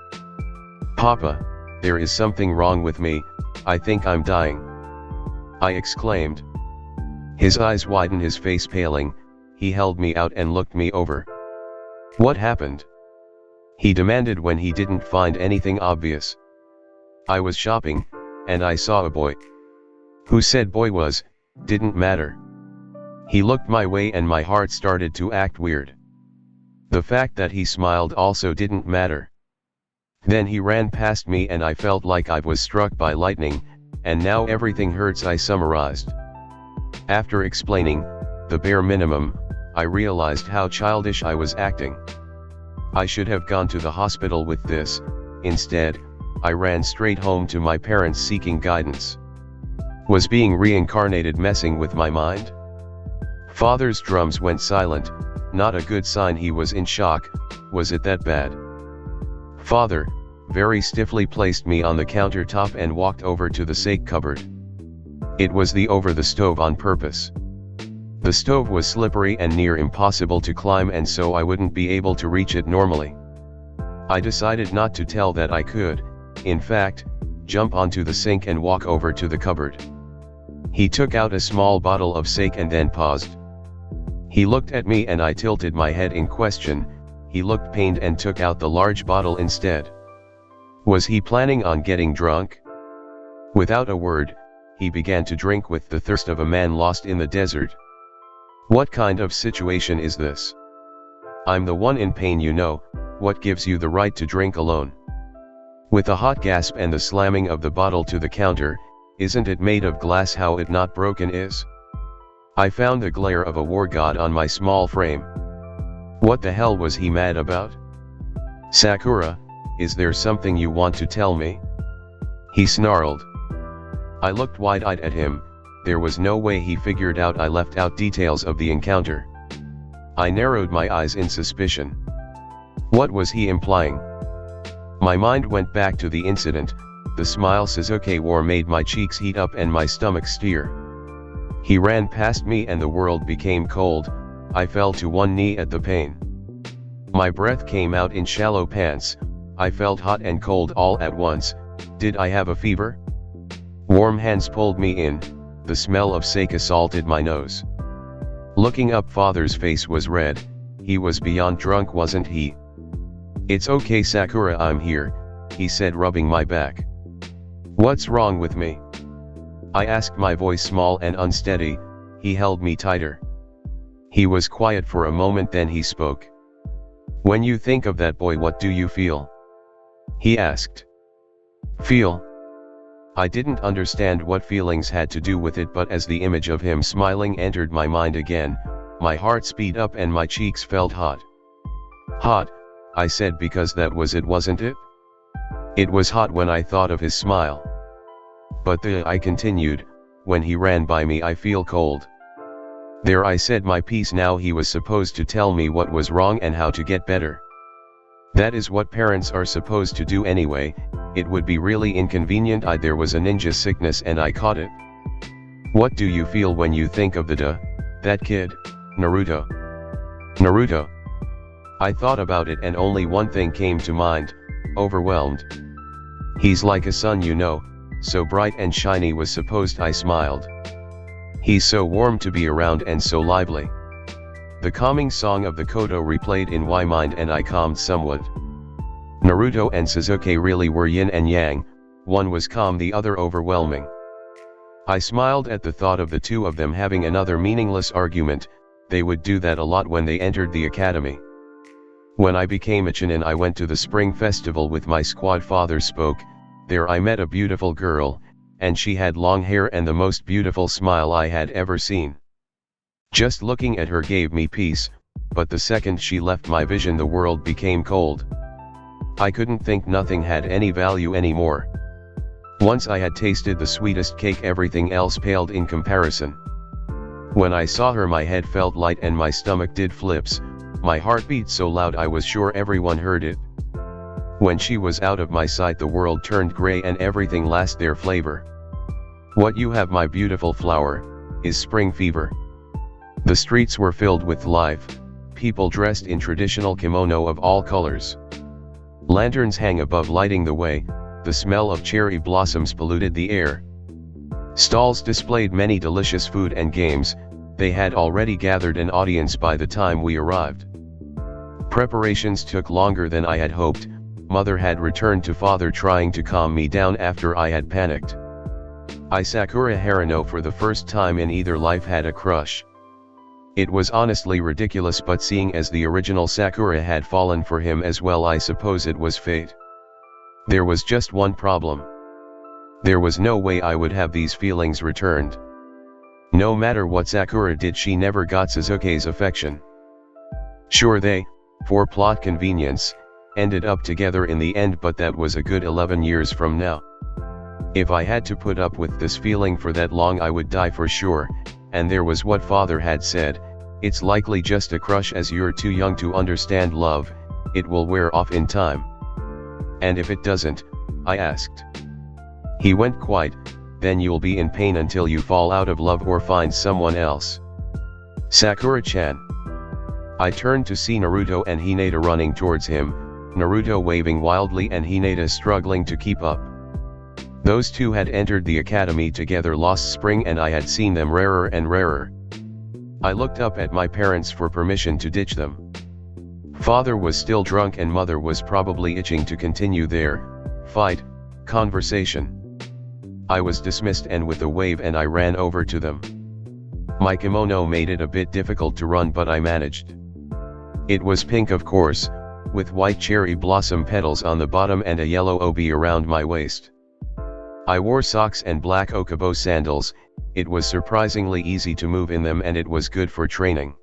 Papa, there is something wrong with me, I think I'm dying, I exclaimed. His eyes widened, his face paling, he held me out and looked me over. What happened? He demanded when he didn't find anything obvious. I was shopping, and I saw a boy. Who said boy was, didn't matter. He looked my way and my heart started to act weird. The fact that he smiled also didn't matter. Then he ran past me and I felt like I was struck by lightning, and now everything hurts, I summarized. After explaining, the bare minimum, I realized how childish I was acting. I should have gone to the hospital with this. Instead, I ran straight home to my parents seeking guidance. Was being reincarnated messing with my mind? Father's drums went silent, not a good sign. He was in shock. Was it that bad? Father, very stiffly placed me on the countertop and walked over to the sake cupboard. It was over the stove on purpose. The stove was slippery and near impossible to climb, and so I wouldn't be able to reach it normally. I decided not to tell that I could, in fact, jump onto the sink and walk over to the cupboard. He took out a small bottle of sake and then paused. He looked at me and I tilted my head in question. He looked pained and took out the large bottle instead. Was he planning on getting drunk? Without a word, he began to drink with the thirst of a man lost in the desert. What kind of situation is this? I'm the one in pain, you know. What gives you the right to drink alone? With a hot gasp and the slamming of the bottle to the counter, isn't it made of glass, how it not broken is? I found the glare of a war god on my small frame. What the hell was he mad about? Sakura, is there something you want to tell me? He snarled. I looked wide-eyed at him. There was no way he figured out I left out details of the encounter. I narrowed my eyes in suspicion. What was he implying? My mind went back to the incident. The smile Sasuke wore made my cheeks heat up and my stomach stir. He ran past me and the world became cold. I fell to one knee at the pain. My breath came out in shallow pants. I felt hot and cold all at once. Did I have a fever? Warm hands pulled me in. The smell of sake assaulted my nose. Looking up, father's face was red. He was beyond drunk, wasn't he? It's okay, Sakura, I'm here, he said, rubbing my back. What's wrong with me? I asked, my voice small and unsteady. He held me tighter. He was quiet for a moment, then he spoke. When you think of that boy, what do you feel? He asked. Feel? I didn't understand what feelings had to do with it, but as the image of him smiling entered my mind again, my heart speed up and my cheeks felt hot. Hot, I said, because that was it, wasn't it? It was hot when I thought of his smile. But I continued, when he ran by me I feel cold. There, I said my piece. Now he was supposed to tell me what was wrong and how to get better. That is what parents are supposed to do anyway. It would be really inconvenient. There was a ninja sickness and I caught it. What do you feel when you think of that kid, Naruto? Naruto. I thought about it and only one thing came to mind: overwhelmed. He's like a sun, you know, so bright and shiny. Was supposed. I smiled. He's so warm to be around and so lively. The calming song of the koto replayed in my mind and I calmed somewhat. Naruto and Sasuke really were yin and yang, one was calm, the other overwhelming. I smiled at the thought of the two of them having another meaningless argument. They would do that a lot when they entered the academy. When I became a Chunin, I went to the spring festival with my squad. Father spoke. There I met a beautiful girl, and she had long hair and the most beautiful smile I had ever seen. Just looking at her gave me peace, but the second she left my vision the world became cold. I couldn't think, nothing had any value anymore. Once I had tasted the sweetest cake, everything else paled in comparison. When I saw her my head felt light and my stomach did flips, my heart beat so loud I was sure everyone heard it. When she was out of my sight the world turned grey and everything lost their flavor. What you have, my beautiful flower, is spring fever. The streets were filled with life, people dressed in traditional kimono of all colors. Lanterns hang above lighting the way, the smell of cherry blossoms polluted the air. Stalls displayed many delicious food and games. They had already gathered an audience by the time we arrived. Preparations took longer than I had hoped. Mother had returned to father trying to calm me down after I had panicked. I Sakura Harano for the first time in either life had a crush. It was honestly ridiculous, but seeing as the original Sakura had fallen for him as well, I suppose it was fate. There was just one problem. There was no way I would have these feelings returned. No matter what Sakura did, she never got Sasuke's affection. Sure, they, for plot convenience, ended up together in the end, but that was a good 11 years from now. If I had to put up with this feeling for that long I would die for sure, and there was what father had said, it's likely just a crush as you're too young to understand love, it will wear off in time. And if it doesn't? I asked. He went quiet. Then you'll be in pain until you fall out of love or find someone else. Sakura-chan. I turned to see Naruto and Hinata running towards him, Naruto waving wildly and Hinata struggling to keep up. Those two had entered the academy together last spring and I had seen them rarer and rarer. I looked up at my parents for permission to ditch them. Father was still drunk and mother was probably itching to continue their conversation. I was dismissed and with a wave and I ran over to them. My kimono made it a bit difficult to run, but I managed. It was pink, of course, with white cherry blossom petals on the bottom and a yellow obi around my waist. I wore socks and black Okubo sandals. It was surprisingly easy to move in them and it was good for training.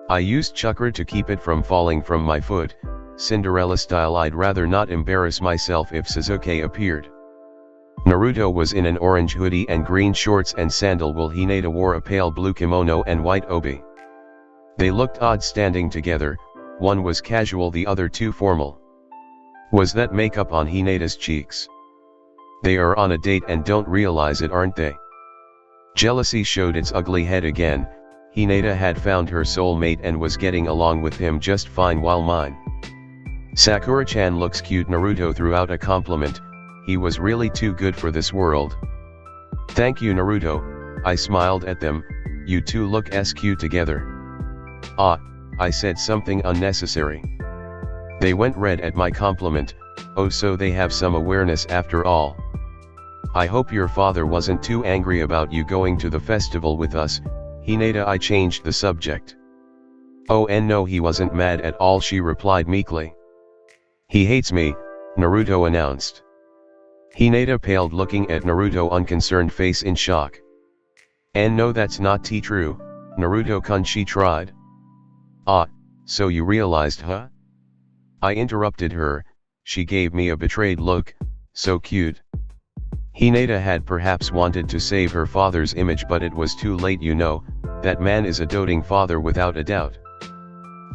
I used chakra to keep it from falling from my foot, Cinderella style. I'd rather not embarrass myself if Sasuke appeared. Naruto was in an orange hoodie and green shorts and sandal, while Hinata wore a pale blue kimono and white obi. They looked odd standing together, one was casual, the other too formal. Was that makeup on Hinata's cheeks? They are on a date and don't realize it, aren't they? Jealousy showed its ugly head again. Hinata had found her soulmate and was getting along with him just fine, while mine. Sakura-chan looks cute, Naruto threw out a compliment. He was really too good for this world. Thank you, Naruto, I smiled at them. You two look cute together. Ah, I said something unnecessary. They went red at my compliment. Oh, so they have some awareness after all. I hope your father wasn't too angry about you going to the festival with us, Hinata. I changed the subject. Oh and no, he wasn't mad at all, she replied meekly. He hates me, Naruto announced. Hinata paled, looking at Naruto unconcerned face in shock. And no, that's not true, Naruto-kun, she tried. Ah, so you realized, huh? I interrupted her. She gave me a betrayed look. So cute. Hinata had perhaps wanted to save her father's image, but it was too late, you know, that man is a doting father without a doubt.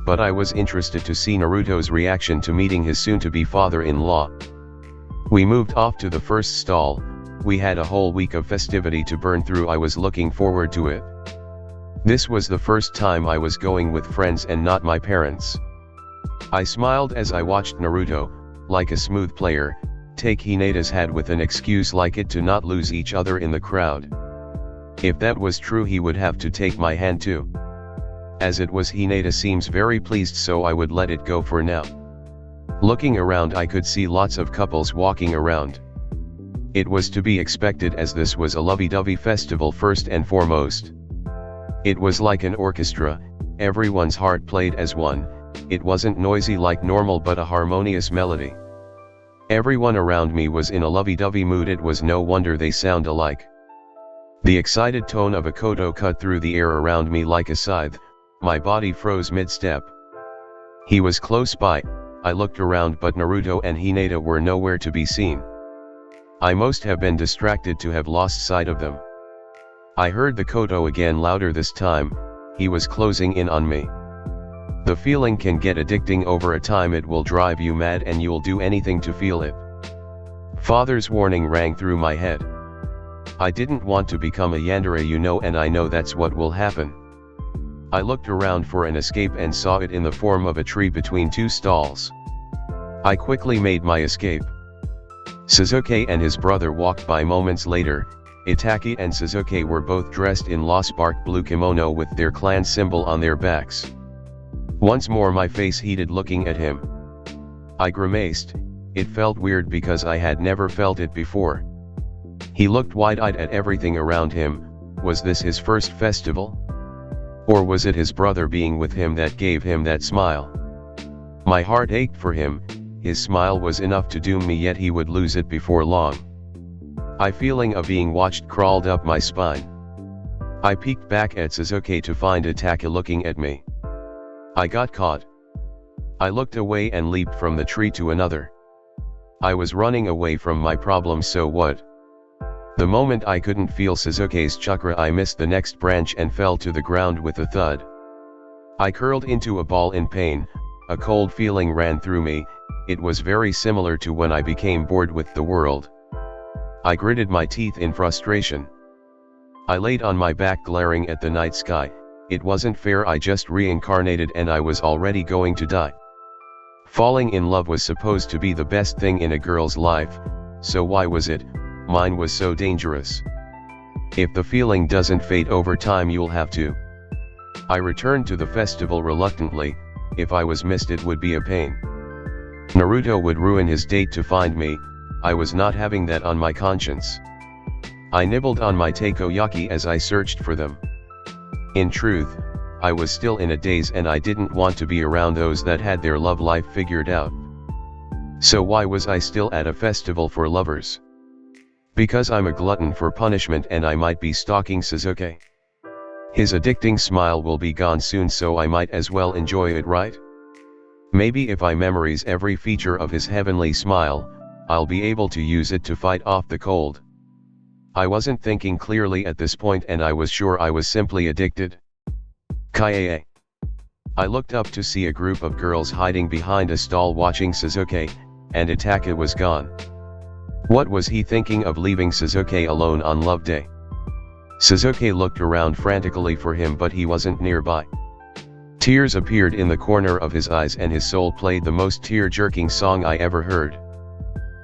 But I was interested to see Naruto's reaction to meeting his soon-to-be father-in-law. We moved off to the first stall. We had a whole week of festivity to burn through. I was looking forward to it. This was the first time I was going with friends and not my parents. I smiled as I watched Naruto, like a smooth player, take Hinata's hand with an excuse like it to not lose each other in the crowd. If that was true, he would have to take my hand too. As it was, Hinata seems very pleased, so I would let it go for now. Looking around, I could see lots of couples walking around. It was to be expected, as this was a lovey-dovey festival first and foremost. It was like an orchestra, everyone's heart played as one. It wasn't noisy like normal, but a harmonious melody. Everyone around me was in a lovey-dovey mood. It was no wonder they sound alike. The excited tone of a koto cut through the air around me like a scythe. My body froze mid-step. He was close by. I looked around, but Naruto and Hinata were nowhere to be seen. I must have been distracted to have lost sight of them. I heard the koto again, louder this time. He was closing in on me. The feeling can get addicting. Over a time it will drive you mad and you'll do anything to feel it. Father's warning rang through my head. I didn't want to become a yandere, you know, and I know that's what will happen. I looked around for an escape and saw it in the form of a tree between two stalls. I quickly made my escape. Sasuke and his brother walked by moments later. Itachi and Sasuke were both dressed in lost spark blue kimono with their clan symbol on their backs. Once more my face heated looking at him. I grimaced. It felt weird because I had never felt it before. He looked wide-eyed at everything around him. Was this his first festival? Or was it his brother being with him that gave him that smile? My heart ached for him. His smile was enough to doom me, yet he would lose it before long. A feeling of being watched crawled up my spine. I peeked back at Sasuke to find Itachi looking at me. I got caught. I looked away and leaped from the tree to another. I was running away from my problem, so what? The moment I couldn't feel Sasuke's chakra, I missed the next branch and fell to the ground with a thud. I curled into a ball in pain. A cold feeling ran through me. It was very similar to when I became bored with the world. I gritted my teeth in frustration. I laid on my back glaring at the night sky. It wasn't fair, I just reincarnated and I was already going to die. Falling in love was supposed to be the best thing in a girl's life, so why was it mine was so dangerous? If the feeling doesn't fade over time, you'll have to. I returned to the festival reluctantly. If I was missed, it would be a pain. Naruto would ruin his date to find me. I was not having that on my conscience. I nibbled on my takoyaki as I searched for them. In truth, I was still in a daze and I didn't want to be around those that had their love life figured out. So why was I still at a festival for lovers? Because I'm a glutton for punishment and I might be stalking Sasuke. His addicting smile will be gone soon, so I might as well enjoy it, right? Maybe if I memorize every feature of his heavenly smile, I'll be able to use it to fight off the cold. I wasn't thinking clearly at this point and I was sure I was simply addicted. Kaie. I looked up to see a group of girls hiding behind a stall watching Sasuke, and Itachi was gone. What was he thinking of leaving Sasuke alone on love day? Sasuke looked around frantically for him, but he wasn't nearby. Tears appeared in the corner of his eyes and his soul played the most tear-jerking song I ever heard.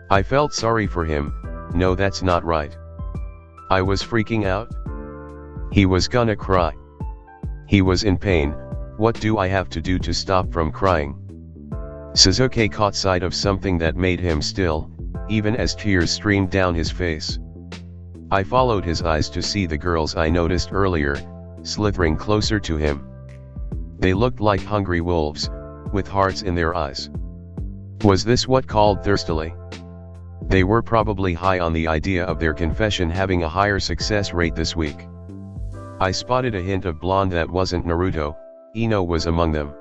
I felt sorry for him. No, that's not right. I was freaking out. He was gonna cry. He was in pain. What do I have to do to stop from crying? Sasuke caught sight of something that made him still, even as tears streamed down his face. I followed his eyes to see the girls I noticed earlier, slithering closer to him. They looked like hungry wolves, with hearts in their eyes. Was this what called thirstily? They were probably high on the idea of their confession having a higher success rate this week. I spotted a hint of blonde that wasn't Naruto. Ino was among them.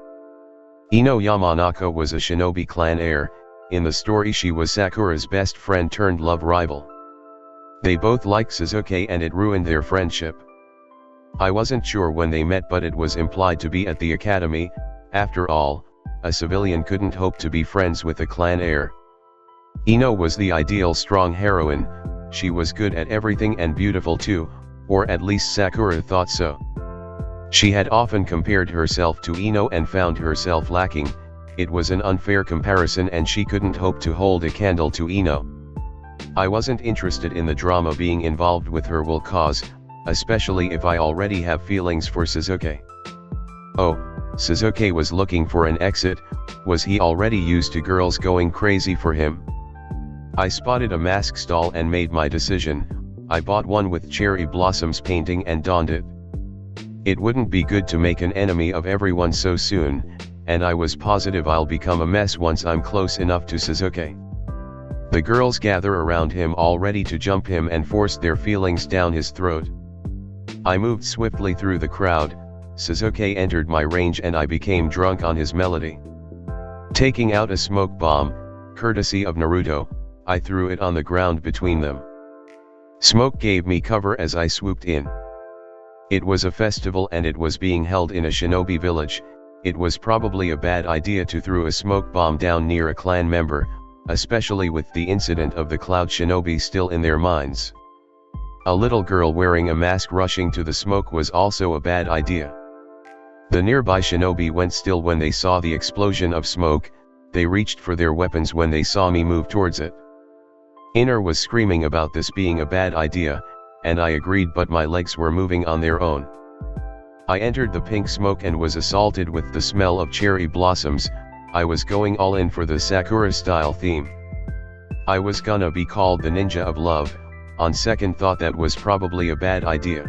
Ino Yamanaka was a shinobi clan heir. In the story she was Sakura's best friend turned love rival. They both liked Sasuke and it ruined their friendship. I wasn't sure when they met, but it was implied to be at the academy. After all, a civilian couldn't hope to be friends with a clan heir. Ino was the ideal strong heroine. She was good at everything and beautiful too, or at least Sakura thought so. She had often compared herself to Ino and found herself lacking. It was an unfair comparison and she couldn't hope to hold a candle to Ino. I wasn't interested in the drama being involved with her will cause, especially if I already have feelings for Sasuke. Oh, Sasuke was looking for an exit. Was he already used to girls going crazy for him? I spotted a mask stall and made my decision. I bought one with cherry blossoms painting and donned it. It wouldn't be good to make an enemy of everyone so soon, and I was positive I'll become a mess once I'm close enough to Sasuke. The girls gather around him all ready to jump him and force their feelings down his throat. I moved swiftly through the crowd. Sasuke entered my range and I became drunk on his melody. Taking out a smoke bomb, courtesy of Naruto, I threw it on the ground between them. Smoke gave me cover as I swooped in. It was a festival and it was being held in a shinobi village. It was probably a bad idea to throw a smoke bomb down near a clan member, especially with the incident of the cloud shinobi still in their minds. A little girl wearing a mask rushing to the smoke was also a bad idea. The nearby shinobi went still when they saw the explosion of smoke. They reached for their weapons when they saw me move towards it. Inner was screaming about this being a bad idea, and I agreed, but my legs were moving on their own. I entered the pink smoke and was assaulted with the smell of cherry blossoms. I was going all in for the Sakura style theme. I was gonna be called the ninja of love. On second thought that was probably a bad idea.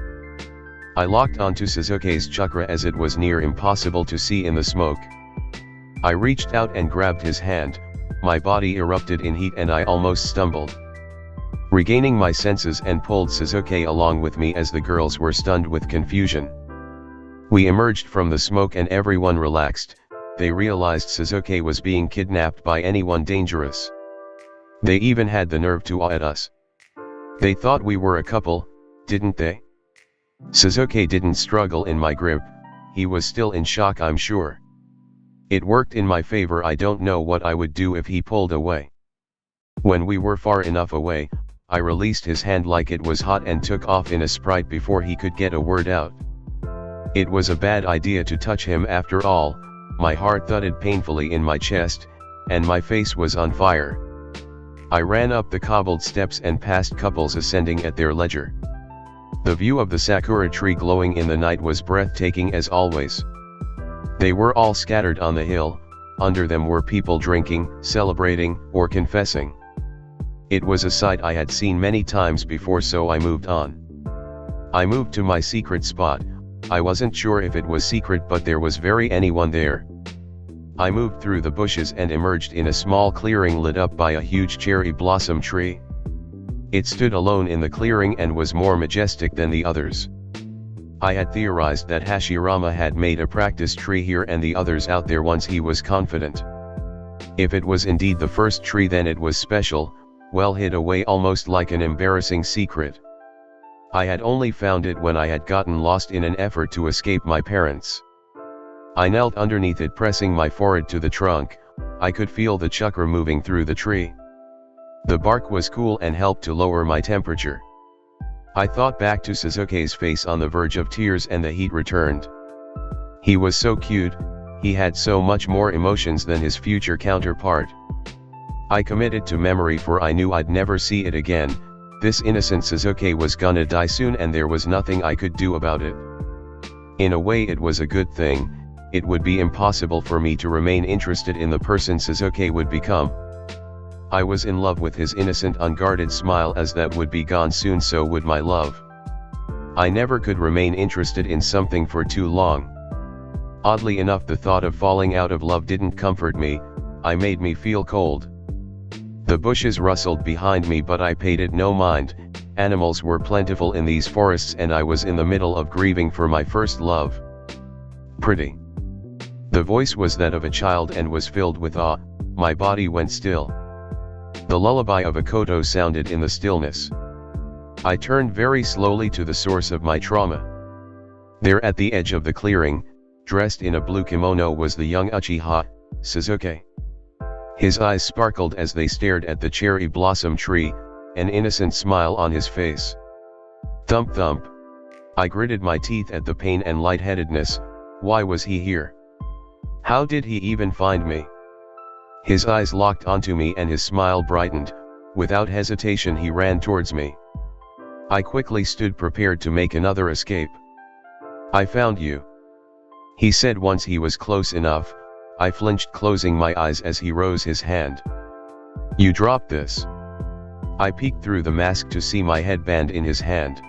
I locked onto Sasuke's chakra as it was near impossible to see in the smoke. I reached out and grabbed his hand. My body erupted in heat and I almost stumbled. Regaining my senses and pulled Sasuke along with me as the girls were stunned with confusion. We emerged from the smoke and everyone relaxed. They realized Sasuke was being kidnapped by anyone dangerous. They even had the nerve to awe at us. They thought we were a couple, didn't they? Sasuke didn't struggle in my grip. He was still in shock, I'm sure. It worked in my favor. I don't know what I would do if he pulled away. When we were far enough away, I released his hand like it was hot and took off in a sprite before he could get a word out. It was a bad idea to touch him after all. My heart thudded painfully in my chest, and my face was on fire. I ran up the cobbled steps and past couples ascending at their leisure. The view of the Sakura tree glowing in the night was breathtaking as always. They were all scattered on the hill. Under them were people drinking, celebrating, or confessing. It was a sight I had seen many times before, so I moved on. I moved to my secret spot. I wasn't sure if it was secret, but there was very anyone there. I moved through the bushes and emerged in a small clearing lit up by a huge cherry blossom tree. It stood alone in the clearing and was more majestic than the others. I had theorized that Hashirama had made a practice tree here and the others out there once he was confident. If it was indeed the first tree, then it was special, well hid away, almost like an embarrassing secret. I had only found it when I had gotten lost in an effort to escape my parents. I knelt underneath it, pressing my forehead to the trunk. I could feel the chakra moving through the tree. The bark was cool and helped to lower my temperature. I thought back to Sasuke's face on the verge of tears and the heat returned. He was so cute, he had so much more emotions than his future counterpart. I committed to memory, for I knew I'd never see it again. This innocent Sasuke was gonna die soon and there was nothing I could do about it. In a way it was a good thing. It would be impossible for me to remain interested in the person Sasuke would become. I was in love with his innocent unguarded smile, as that would be gone soon, so would my love. I never could remain interested in something for too long. Oddly enough, the thought of falling out of love didn't comfort me, it made me feel cold. The bushes rustled behind me, but I paid it no mind. Animals were plentiful in these forests, and I was in the middle of grieving for my first love. Pretty. The voice was that of a child and was filled with awe. My body went still. The lullaby of a koto sounded in the stillness. I turned very slowly to the source of my trauma. There at the edge of the clearing, dressed in a blue kimono, was the young Uchiha, Sasuke. His eyes sparkled as they stared at the cherry blossom tree, an innocent smile on his face. Thump thump. I gritted my teeth at the pain and lightheadedness. Why was he here? How did he even find me? His eyes locked onto me and his smile brightened. Without hesitation he ran towards me. I quickly stood prepared to make another escape. I found you, he said once he was close enough. I flinched, closing my eyes as he rose his hand. You dropped this. I peeked through the mask to see my headband in his hand.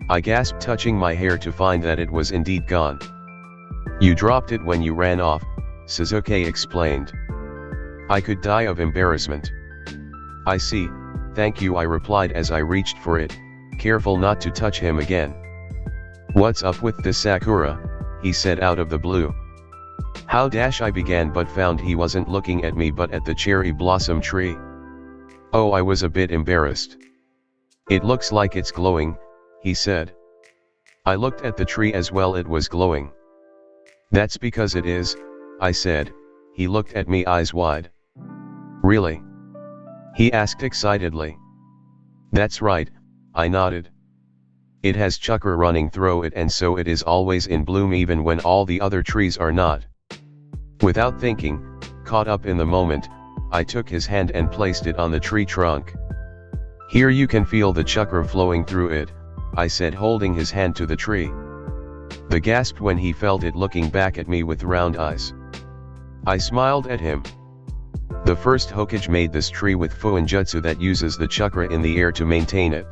I gasped, touching my hair to find that it was indeed gone. You dropped it when you ran off, Sasuke explained. I could die of embarrassment. I see, thank you, I replied as I reached for it, careful not to touch him again. What's up with this, Sakura? He said out of the blue. How I began, but found he wasn't looking at me but at the cherry blossom tree. Oh, I was a bit embarrassed. It looks like it's glowing, he said. I looked at the tree as well, it was glowing. That's because it is, I said. He looked at me eyes wide. Really? He asked excitedly. That's right, I nodded. It has chakra running through it, and so it is always in bloom even when all the other trees are not. Without thinking, caught up in the moment, I took his hand and placed it on the tree trunk. Here you can feel the chakra flowing through it, I said, holding his hand to the tree. The gasped when he felt it, looking back at me with round eyes. I smiled at him. The first Hokage made this tree with fuinjutsu that uses the chakra in the air to maintain it.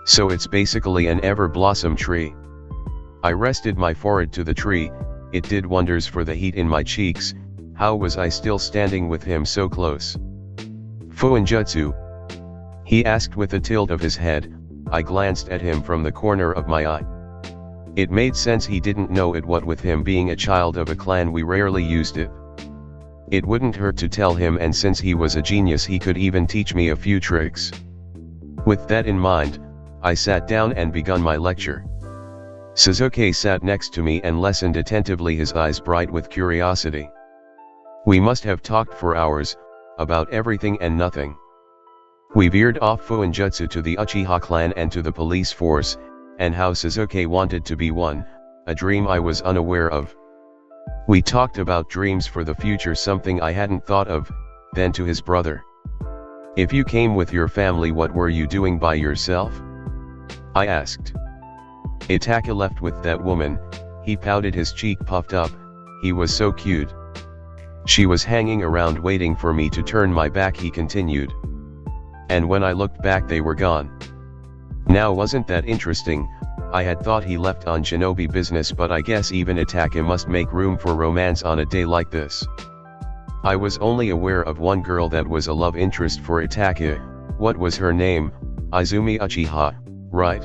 So it's basically an ever-blossom tree. I rested my forehead to the tree. It did wonders for the heat in my cheeks. How was I still standing with him so close? Fuinjutsu? He asked with a tilt of his head. I glanced at him from the corner of my eye. It made sense, he didn't know it. What with him being a child of a clan, we rarely used it. It wouldn't hurt to tell him, and since he was a genius he could even teach me a few tricks. With that in mind, I sat down and begun my lecture. Sasuke sat next to me and listened attentively, his eyes bright with curiosity. We must have talked for hours, about everything and nothing. We veered off fuinjutsu to the Uchiha clan and to the police force, and how Sasuke wanted to be one, a dream I was unaware of. We talked about dreams for the future, something I hadn't thought of, then to his brother. If you came with your family, what were you doing by yourself? I asked. Itaka left with that woman, he pouted, his cheek puffed up. He was so cute. She was hanging around waiting for me to turn my back, he continued. And when I looked back they were gone. Now wasn't that interesting? I had thought he left on shinobi business, but I guess even Itaka must make room for romance on a day like this. I was only aware of one girl that was a love interest for Itaka. What was her name? Izumi Uchiha, right?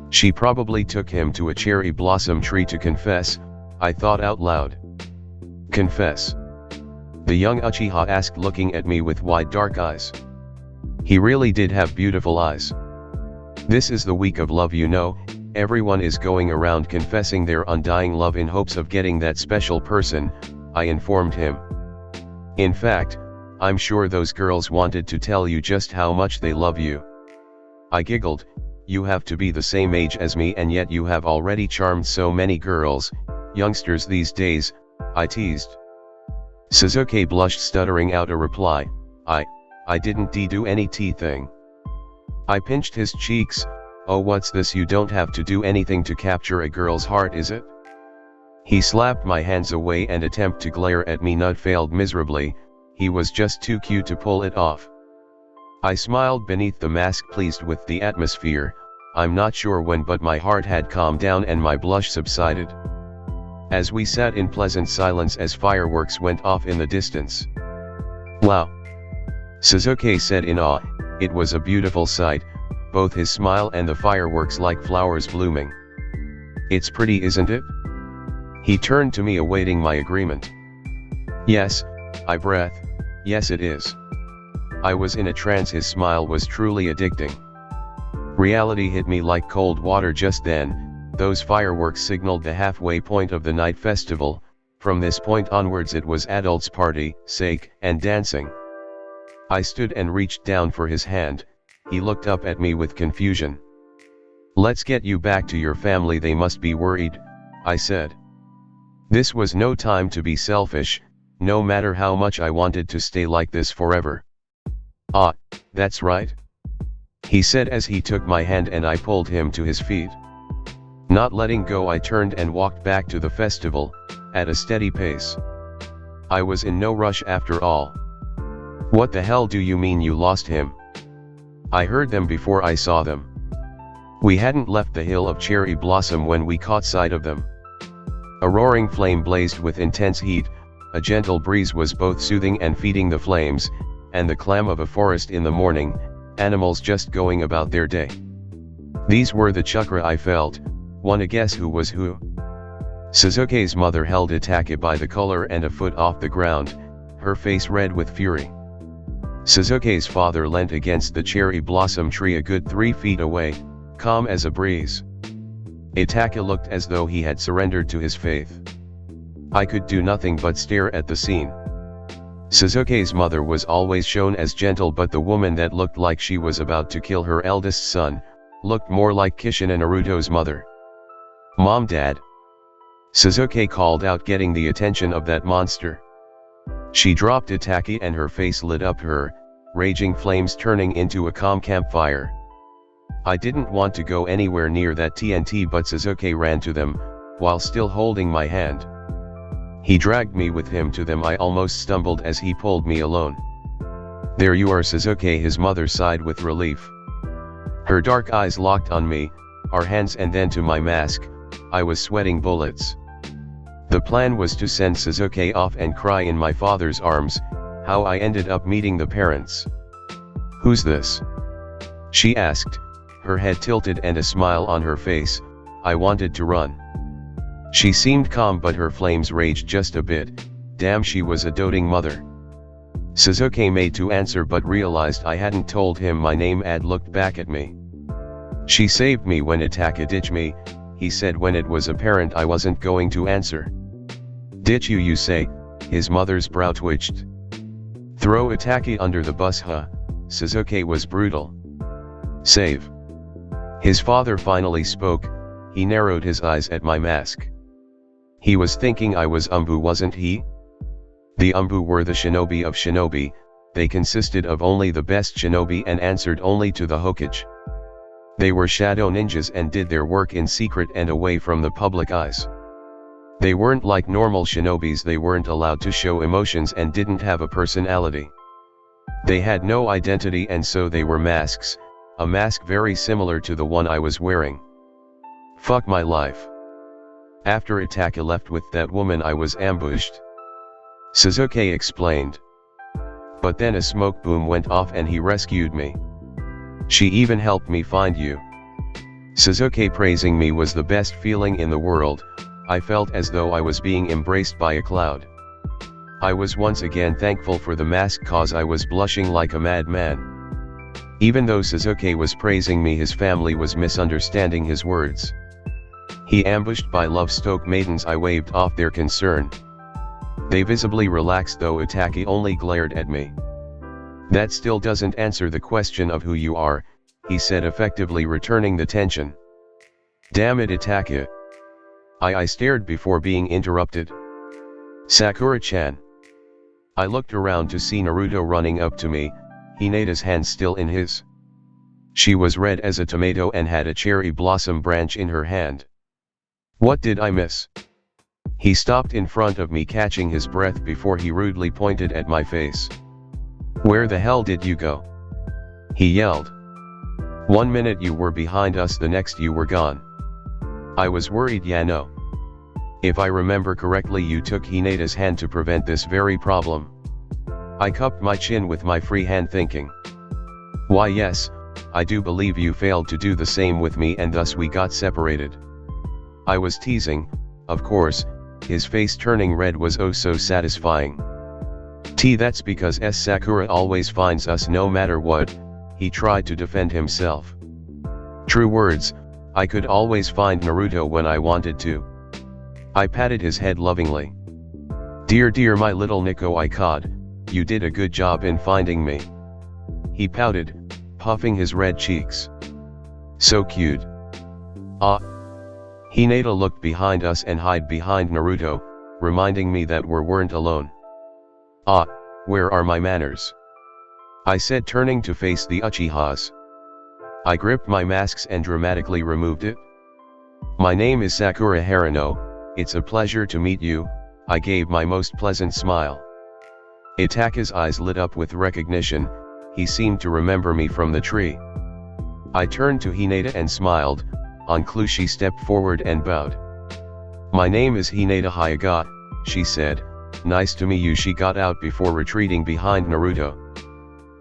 She probably took him to a cherry blossom tree to confess, I thought out loud. Confess? The young Uchiha asked, looking at me with wide dark eyes. He really did have beautiful eyes. This is the week of love, you know, everyone is going around confessing their undying love in hopes of getting that special person, I informed him. In fact, I'm sure those girls wanted to tell you just how much they love you. I giggled. You have to be the same age as me, and yet you have already charmed so many girls, youngsters these days, I teased. Sasuke blushed, stuttering out a reply. I didn't do any thing. I pinched his cheeks. Oh, what's this? You don't have to do anything to capture a girl's heart, is it? He slapped my hands away and attempted to glare at me. Nud failed miserably. he was just too cute to pull it off. I smiled beneath the mask, pleased with the atmosphere. I'm not sure when, but my heart had calmed down and my blush subsided. As we sat in pleasant silence as fireworks went off in the distance. "Wow!" Sasuke said in awe. It was a beautiful sight, both his smile and the fireworks like flowers blooming. "It's pretty, isn't it?" He turned to me, awaiting my agreement. "Yes," I breathed. "Yes, it is." I was in a trance. His smile was truly addicting. Reality hit me like cold water just then. Those fireworks signaled the halfway point of the night festival. From this point onwards it was adults' party, sake, and dancing. I stood and reached down for his hand. He looked up at me with confusion. "Let's get you back to your family, they must be worried," I said. This was no time to be selfish, no matter how much I wanted to stay like this forever. "Ah, that's right," he said as he took my hand and I pulled him to his feet. Not letting go, I turned and walked back to the festival, at a steady pace. I was in no rush after all. "What the hell do you mean you lost him?" I heard them before I saw them. We hadn't left the hill of cherry blossom when we caught sight of them. A roaring flame blazed with intense heat, a gentle breeze was both soothing and feeding the flames, and the clam of a forest in the morning, animals just going about their day. These were the chakra I felt. Wanna guess who was who? Sasuke's mother held Itachi by the collar and a foot off the ground, her face red with fury. Sasuke's father leant against the cherry blossom tree a good 3 feet away, calm as a breeze. Itachi looked as though he had surrendered to his faith. I could do nothing but stare at the scene. Sasuke's mother was always shown as gentle, but the woman that looked like she was about to kill her eldest son, looked more like Kushina Naruto's mother. "Mom, Dad!" Sasuke called out, getting the attention of that monster. She dropped Itachi and her face lit up, her raging flames turning into a calm campfire. I didn't want to go anywhere near that TNT, but Sasuke ran to them, while still holding my hand. He dragged me with him to them. I almost stumbled as he pulled me alone. "There you are, Sasuke," his mother sighed with relief. Her dark eyes locked on me, our hands, and then to my mask. I was sweating bullets. The plan was to send Sasuke off and cry in my father's arms. How I ended up meeting the parents. "Who's this?" she asked, her head tilted and a smile on her face. I wanted to run. She seemed calm, but her flames raged just a bit. Damn, she was a doting mother. Sasuke made to answer but realized I hadn't told him my name. Ad looked back at me. "She saved me when Itachi ditched me," he said when it was apparent I wasn't going to answer. "Ditch you say?" His mother's brow twitched. "Throw Itachi under the bus, huh?" Sasuke was brutal. "Save." His father finally spoke. He narrowed his eyes at my mask. He was thinking I was Umbu, wasn't he? The Umbu were the shinobi of shinobi. They consisted of only the best shinobi and answered only to the Hokage. They were shadow ninjas and did their work in secret and away from the public eyes. They weren't like normal shinobis. They weren't allowed to show emotions and didn't have a personality. They had no identity, and so they were masks, a mask very similar to the one I was wearing. Fuck my life. After Itachi left with that woman, I was ambushed. Sasuke explained. But then a smoke boom went off and he rescued me. She even helped me find you. Sasuke praising me was the best feeling in the world. I felt as though I was being embraced by a cloud. I was once again thankful for the mask, cause I was blushing like a madman. Even though Sasuke was praising me, his family was misunderstanding his words. He ambushed by love-stoked maidens. I waved off their concern. They visibly relaxed, though Itachi only glared at me. "That still doesn't answer the question of who you are," he said, effectively returning the tension. "Damn it, Itachi." I stared before being interrupted. "Sakura-chan." I looked around to see Naruto running up to me, Hinata's hand still in his. She was red as a tomato and had a cherry blossom branch in her hand. What did I miss? He stopped in front of me, catching his breath before he rudely pointed at my face. "Where the hell did you go?" he yelled. "1 minute you were behind us, the next you were gone." I was worried. "Yeah, no. If I remember correctly, you took Hinata's hand to prevent this very problem." I cupped my chin with my free hand, thinking, "Why yes, I do believe you failed to do the same with me, and thus we got separated." I was teasing, of course. His face turning red was oh so satisfying. That's because Sakura always finds us no matter what," he tried to defend himself. True words, I could always find Naruto when I wanted to. I patted his head lovingly. Dear my little Nico Icod, you did a good job in finding me." He pouted, puffing his red cheeks. "So cute." "Ah." Hinata looked behind us and hid behind Naruto, reminding me that we weren't alone. "Ah, where are my manners?" I said, turning to face the Uchihas. I gripped my masks and dramatically removed it. "My name is Sakura Harano, it's a pleasure to meet you," I gave my most pleasant smile. Itaka's eyes lit up with recognition. He seemed to remember me from the tree. I turned to Hinata and smiled. On clue, she stepped forward and bowed. "My name is Hinata Hyuga," she said. "Nice to meet you." She got out before retreating behind Naruto.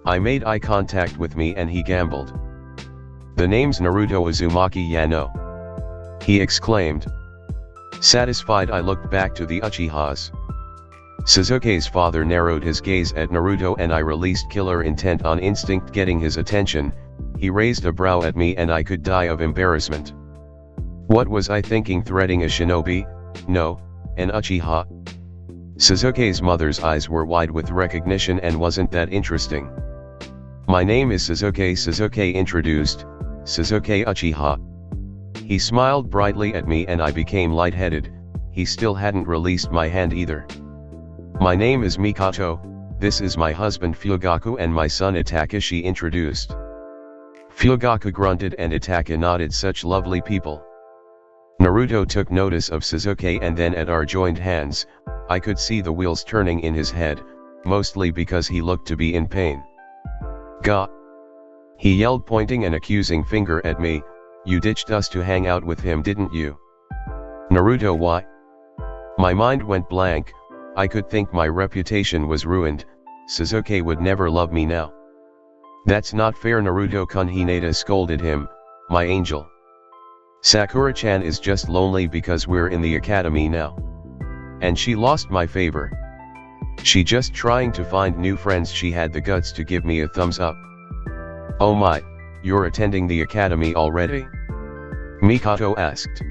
I made eye contact with me and he gambled. "The name's Naruto Uzumaki Yano," he exclaimed. Satisfied, I looked back to the Uchihas. Sasuke's father narrowed his gaze at Naruto and I released killer intent on instinct, getting his attention. He raised a brow at me and I could die of embarrassment. What was I thinking, threatening a shinobi? No, an Uchiha? Sasuke's mother's eyes were wide with recognition and wasn't that interesting. "My name is Sasuke," Sasuke introduced. "Sasuke Uchiha." He smiled brightly at me and I became lightheaded. He still hadn't released my hand either. "My name is Mikoto, this is my husband Fugaku and my son Itaka," she introduced. Fugaku grunted and Itaka nodded. Such lovely people. Naruto took notice of Sasuke and then at our joined hands. I could see the wheels turning in his head, mostly because he looked to be in pain. "Ga!" he yelled, pointing an accusing finger at me. "You ditched us to hang out with him, didn't you?" "Naruto, why?" My mind went blank. I could think my reputation was ruined. Sasuke would never love me now. "That's not fair, Naruto-kun," Hinata scolded him. "My angel. Sakura-chan is just lonely because we're in the academy now. And she lost my favor. She just trying to find new friends." She had the guts to give me a thumbs up. "Oh my, you're attending the academy already?" Mikoto asked.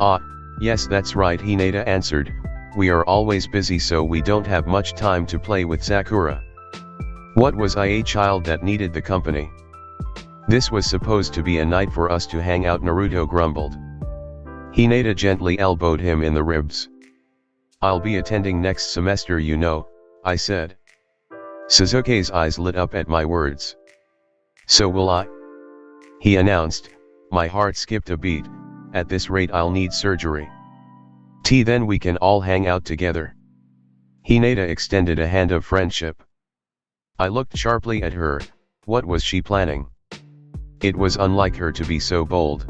"Ah, yes that's right," Hinata answered. "We are always busy so we don't have much time to play with Sakura. What was I, a child that needed the company? This was supposed to be a night for us to hang out," Naruto grumbled. Hinata gently elbowed him in the ribs. "I'll be attending next semester, you know," I said. Sasuke's eyes lit up at my words. "So will I," he announced. My heart skipped a beat. At this rate I'll need surgery. Then we can all hang out together." Hinata extended a hand of friendship. I looked sharply at her. What was she planning? It was unlike her to be so bold.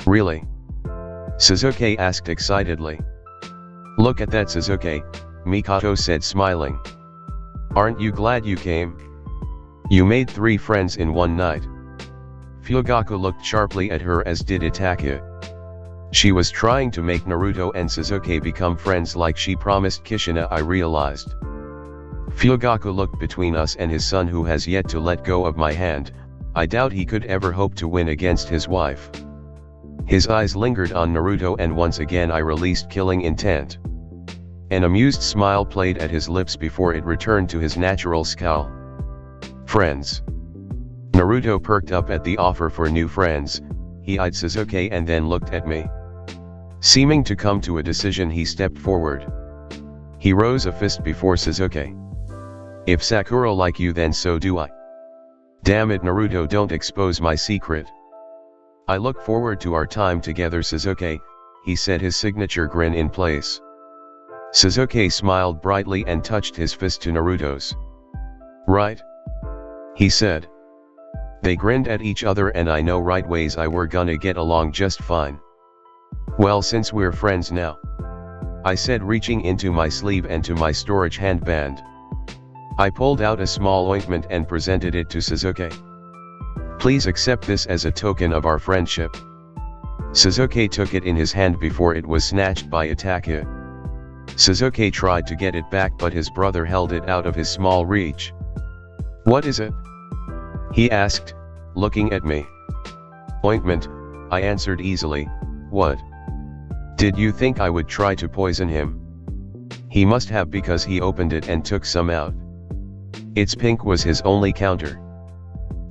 "Really?" Sasuke asked excitedly. "Look at that, Sasuke," Mikoto said, smiling. "Aren't you glad you came? You made 3 friends in one night." Fugaku looked sharply at her, as did Itaka. She was trying to make Naruto and Sasuke become friends like she promised Kushina, I realized. Fugaku looked between us and his son, who has yet to let go of my hand. I doubt he could ever hope to win against his wife. His eyes lingered on Naruto and once again I released killing intent. An amused smile played at his lips before it returned to his natural scowl. "Friends." Naruto perked up at the offer for new friends. He eyed Sasuke and then looked at me. Seeming to come to a decision, he stepped forward. He rose a fist before Sasuke. "If Sakura like you, then so do I." "Damn it, Naruto, don't expose my secret." "I look forward to our time together, Sasuke," he said, his signature grin in place. Sasuke smiled brightly and touched his fist to Naruto's. Right? He said. They grinned at each other, and I know right ways I were gonna get along just fine. Well, since we're friends now, I said, reaching into my sleeve and to my storage handband. I pulled out a small ointment and presented it to Sasuke. Please accept this as a token of our friendship. Sasuke took it in his hand before it was snatched by Itachi. Sasuke tried to get it back, but his brother held it out of his small reach. What is it? He asked, looking at me. Ointment, I answered easily. What? Did you think I would try to poison him? He must have, because he opened it and took some out. It's pink was his only counter.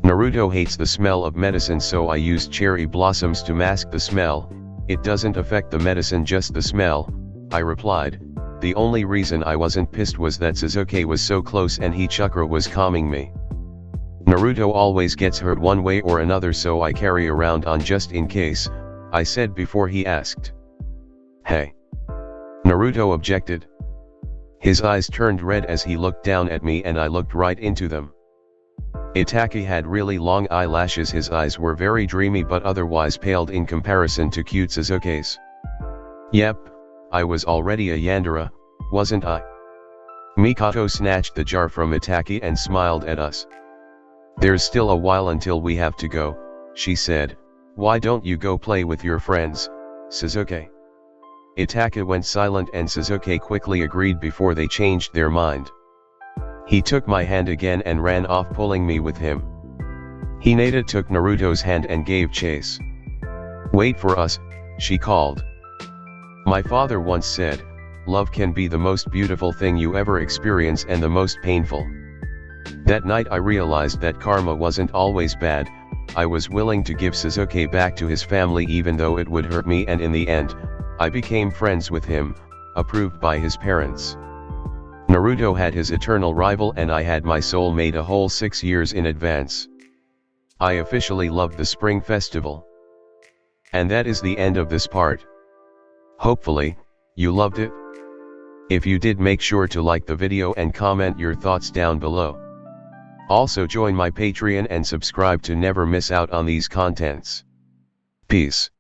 Naruto hates the smell of medicine, so I used cherry blossoms to mask the smell. It doesn't affect the medicine, just the smell, I replied. The only reason I wasn't pissed was that Sasuke was so close and Chakra was calming me. Naruto always gets hurt one way or another, so I carry around on just in case, I said before he asked. Hey. Naruto objected. His eyes turned red as he looked down at me, and I looked right into them. Itachi had really long eyelashes. His eyes were very dreamy but otherwise paled in comparison to cute Sasuke's. Yep, I was already a yandere, wasn't I? Mikoto snatched the jar from Itachi and smiled at us. There's still a while until we have to go, she said. Why don't you go play with your friends, Sasuke? Itachi went silent and Sasuke quickly agreed before they changed their mind. He took my hand again and ran off, pulling me with him. Hinata took Naruto's hand and gave chase. Wait for us, she called. My father once said, love can be the most beautiful thing you ever experience and the most painful. That night I realized that karma wasn't always bad. I was willing to give Sasuke back to his family even though it would hurt me, and in the end, I became friends with him, approved by his parents. Naruto had his eternal rival and I had my soulmate a whole 6 years in advance. I officially loved the Spring Festival. And that is the end of this part. Hopefully, you loved it. If you did, make sure to like the video and comment your thoughts down below. Also join my Patreon and subscribe to never miss out on these contents. Peace.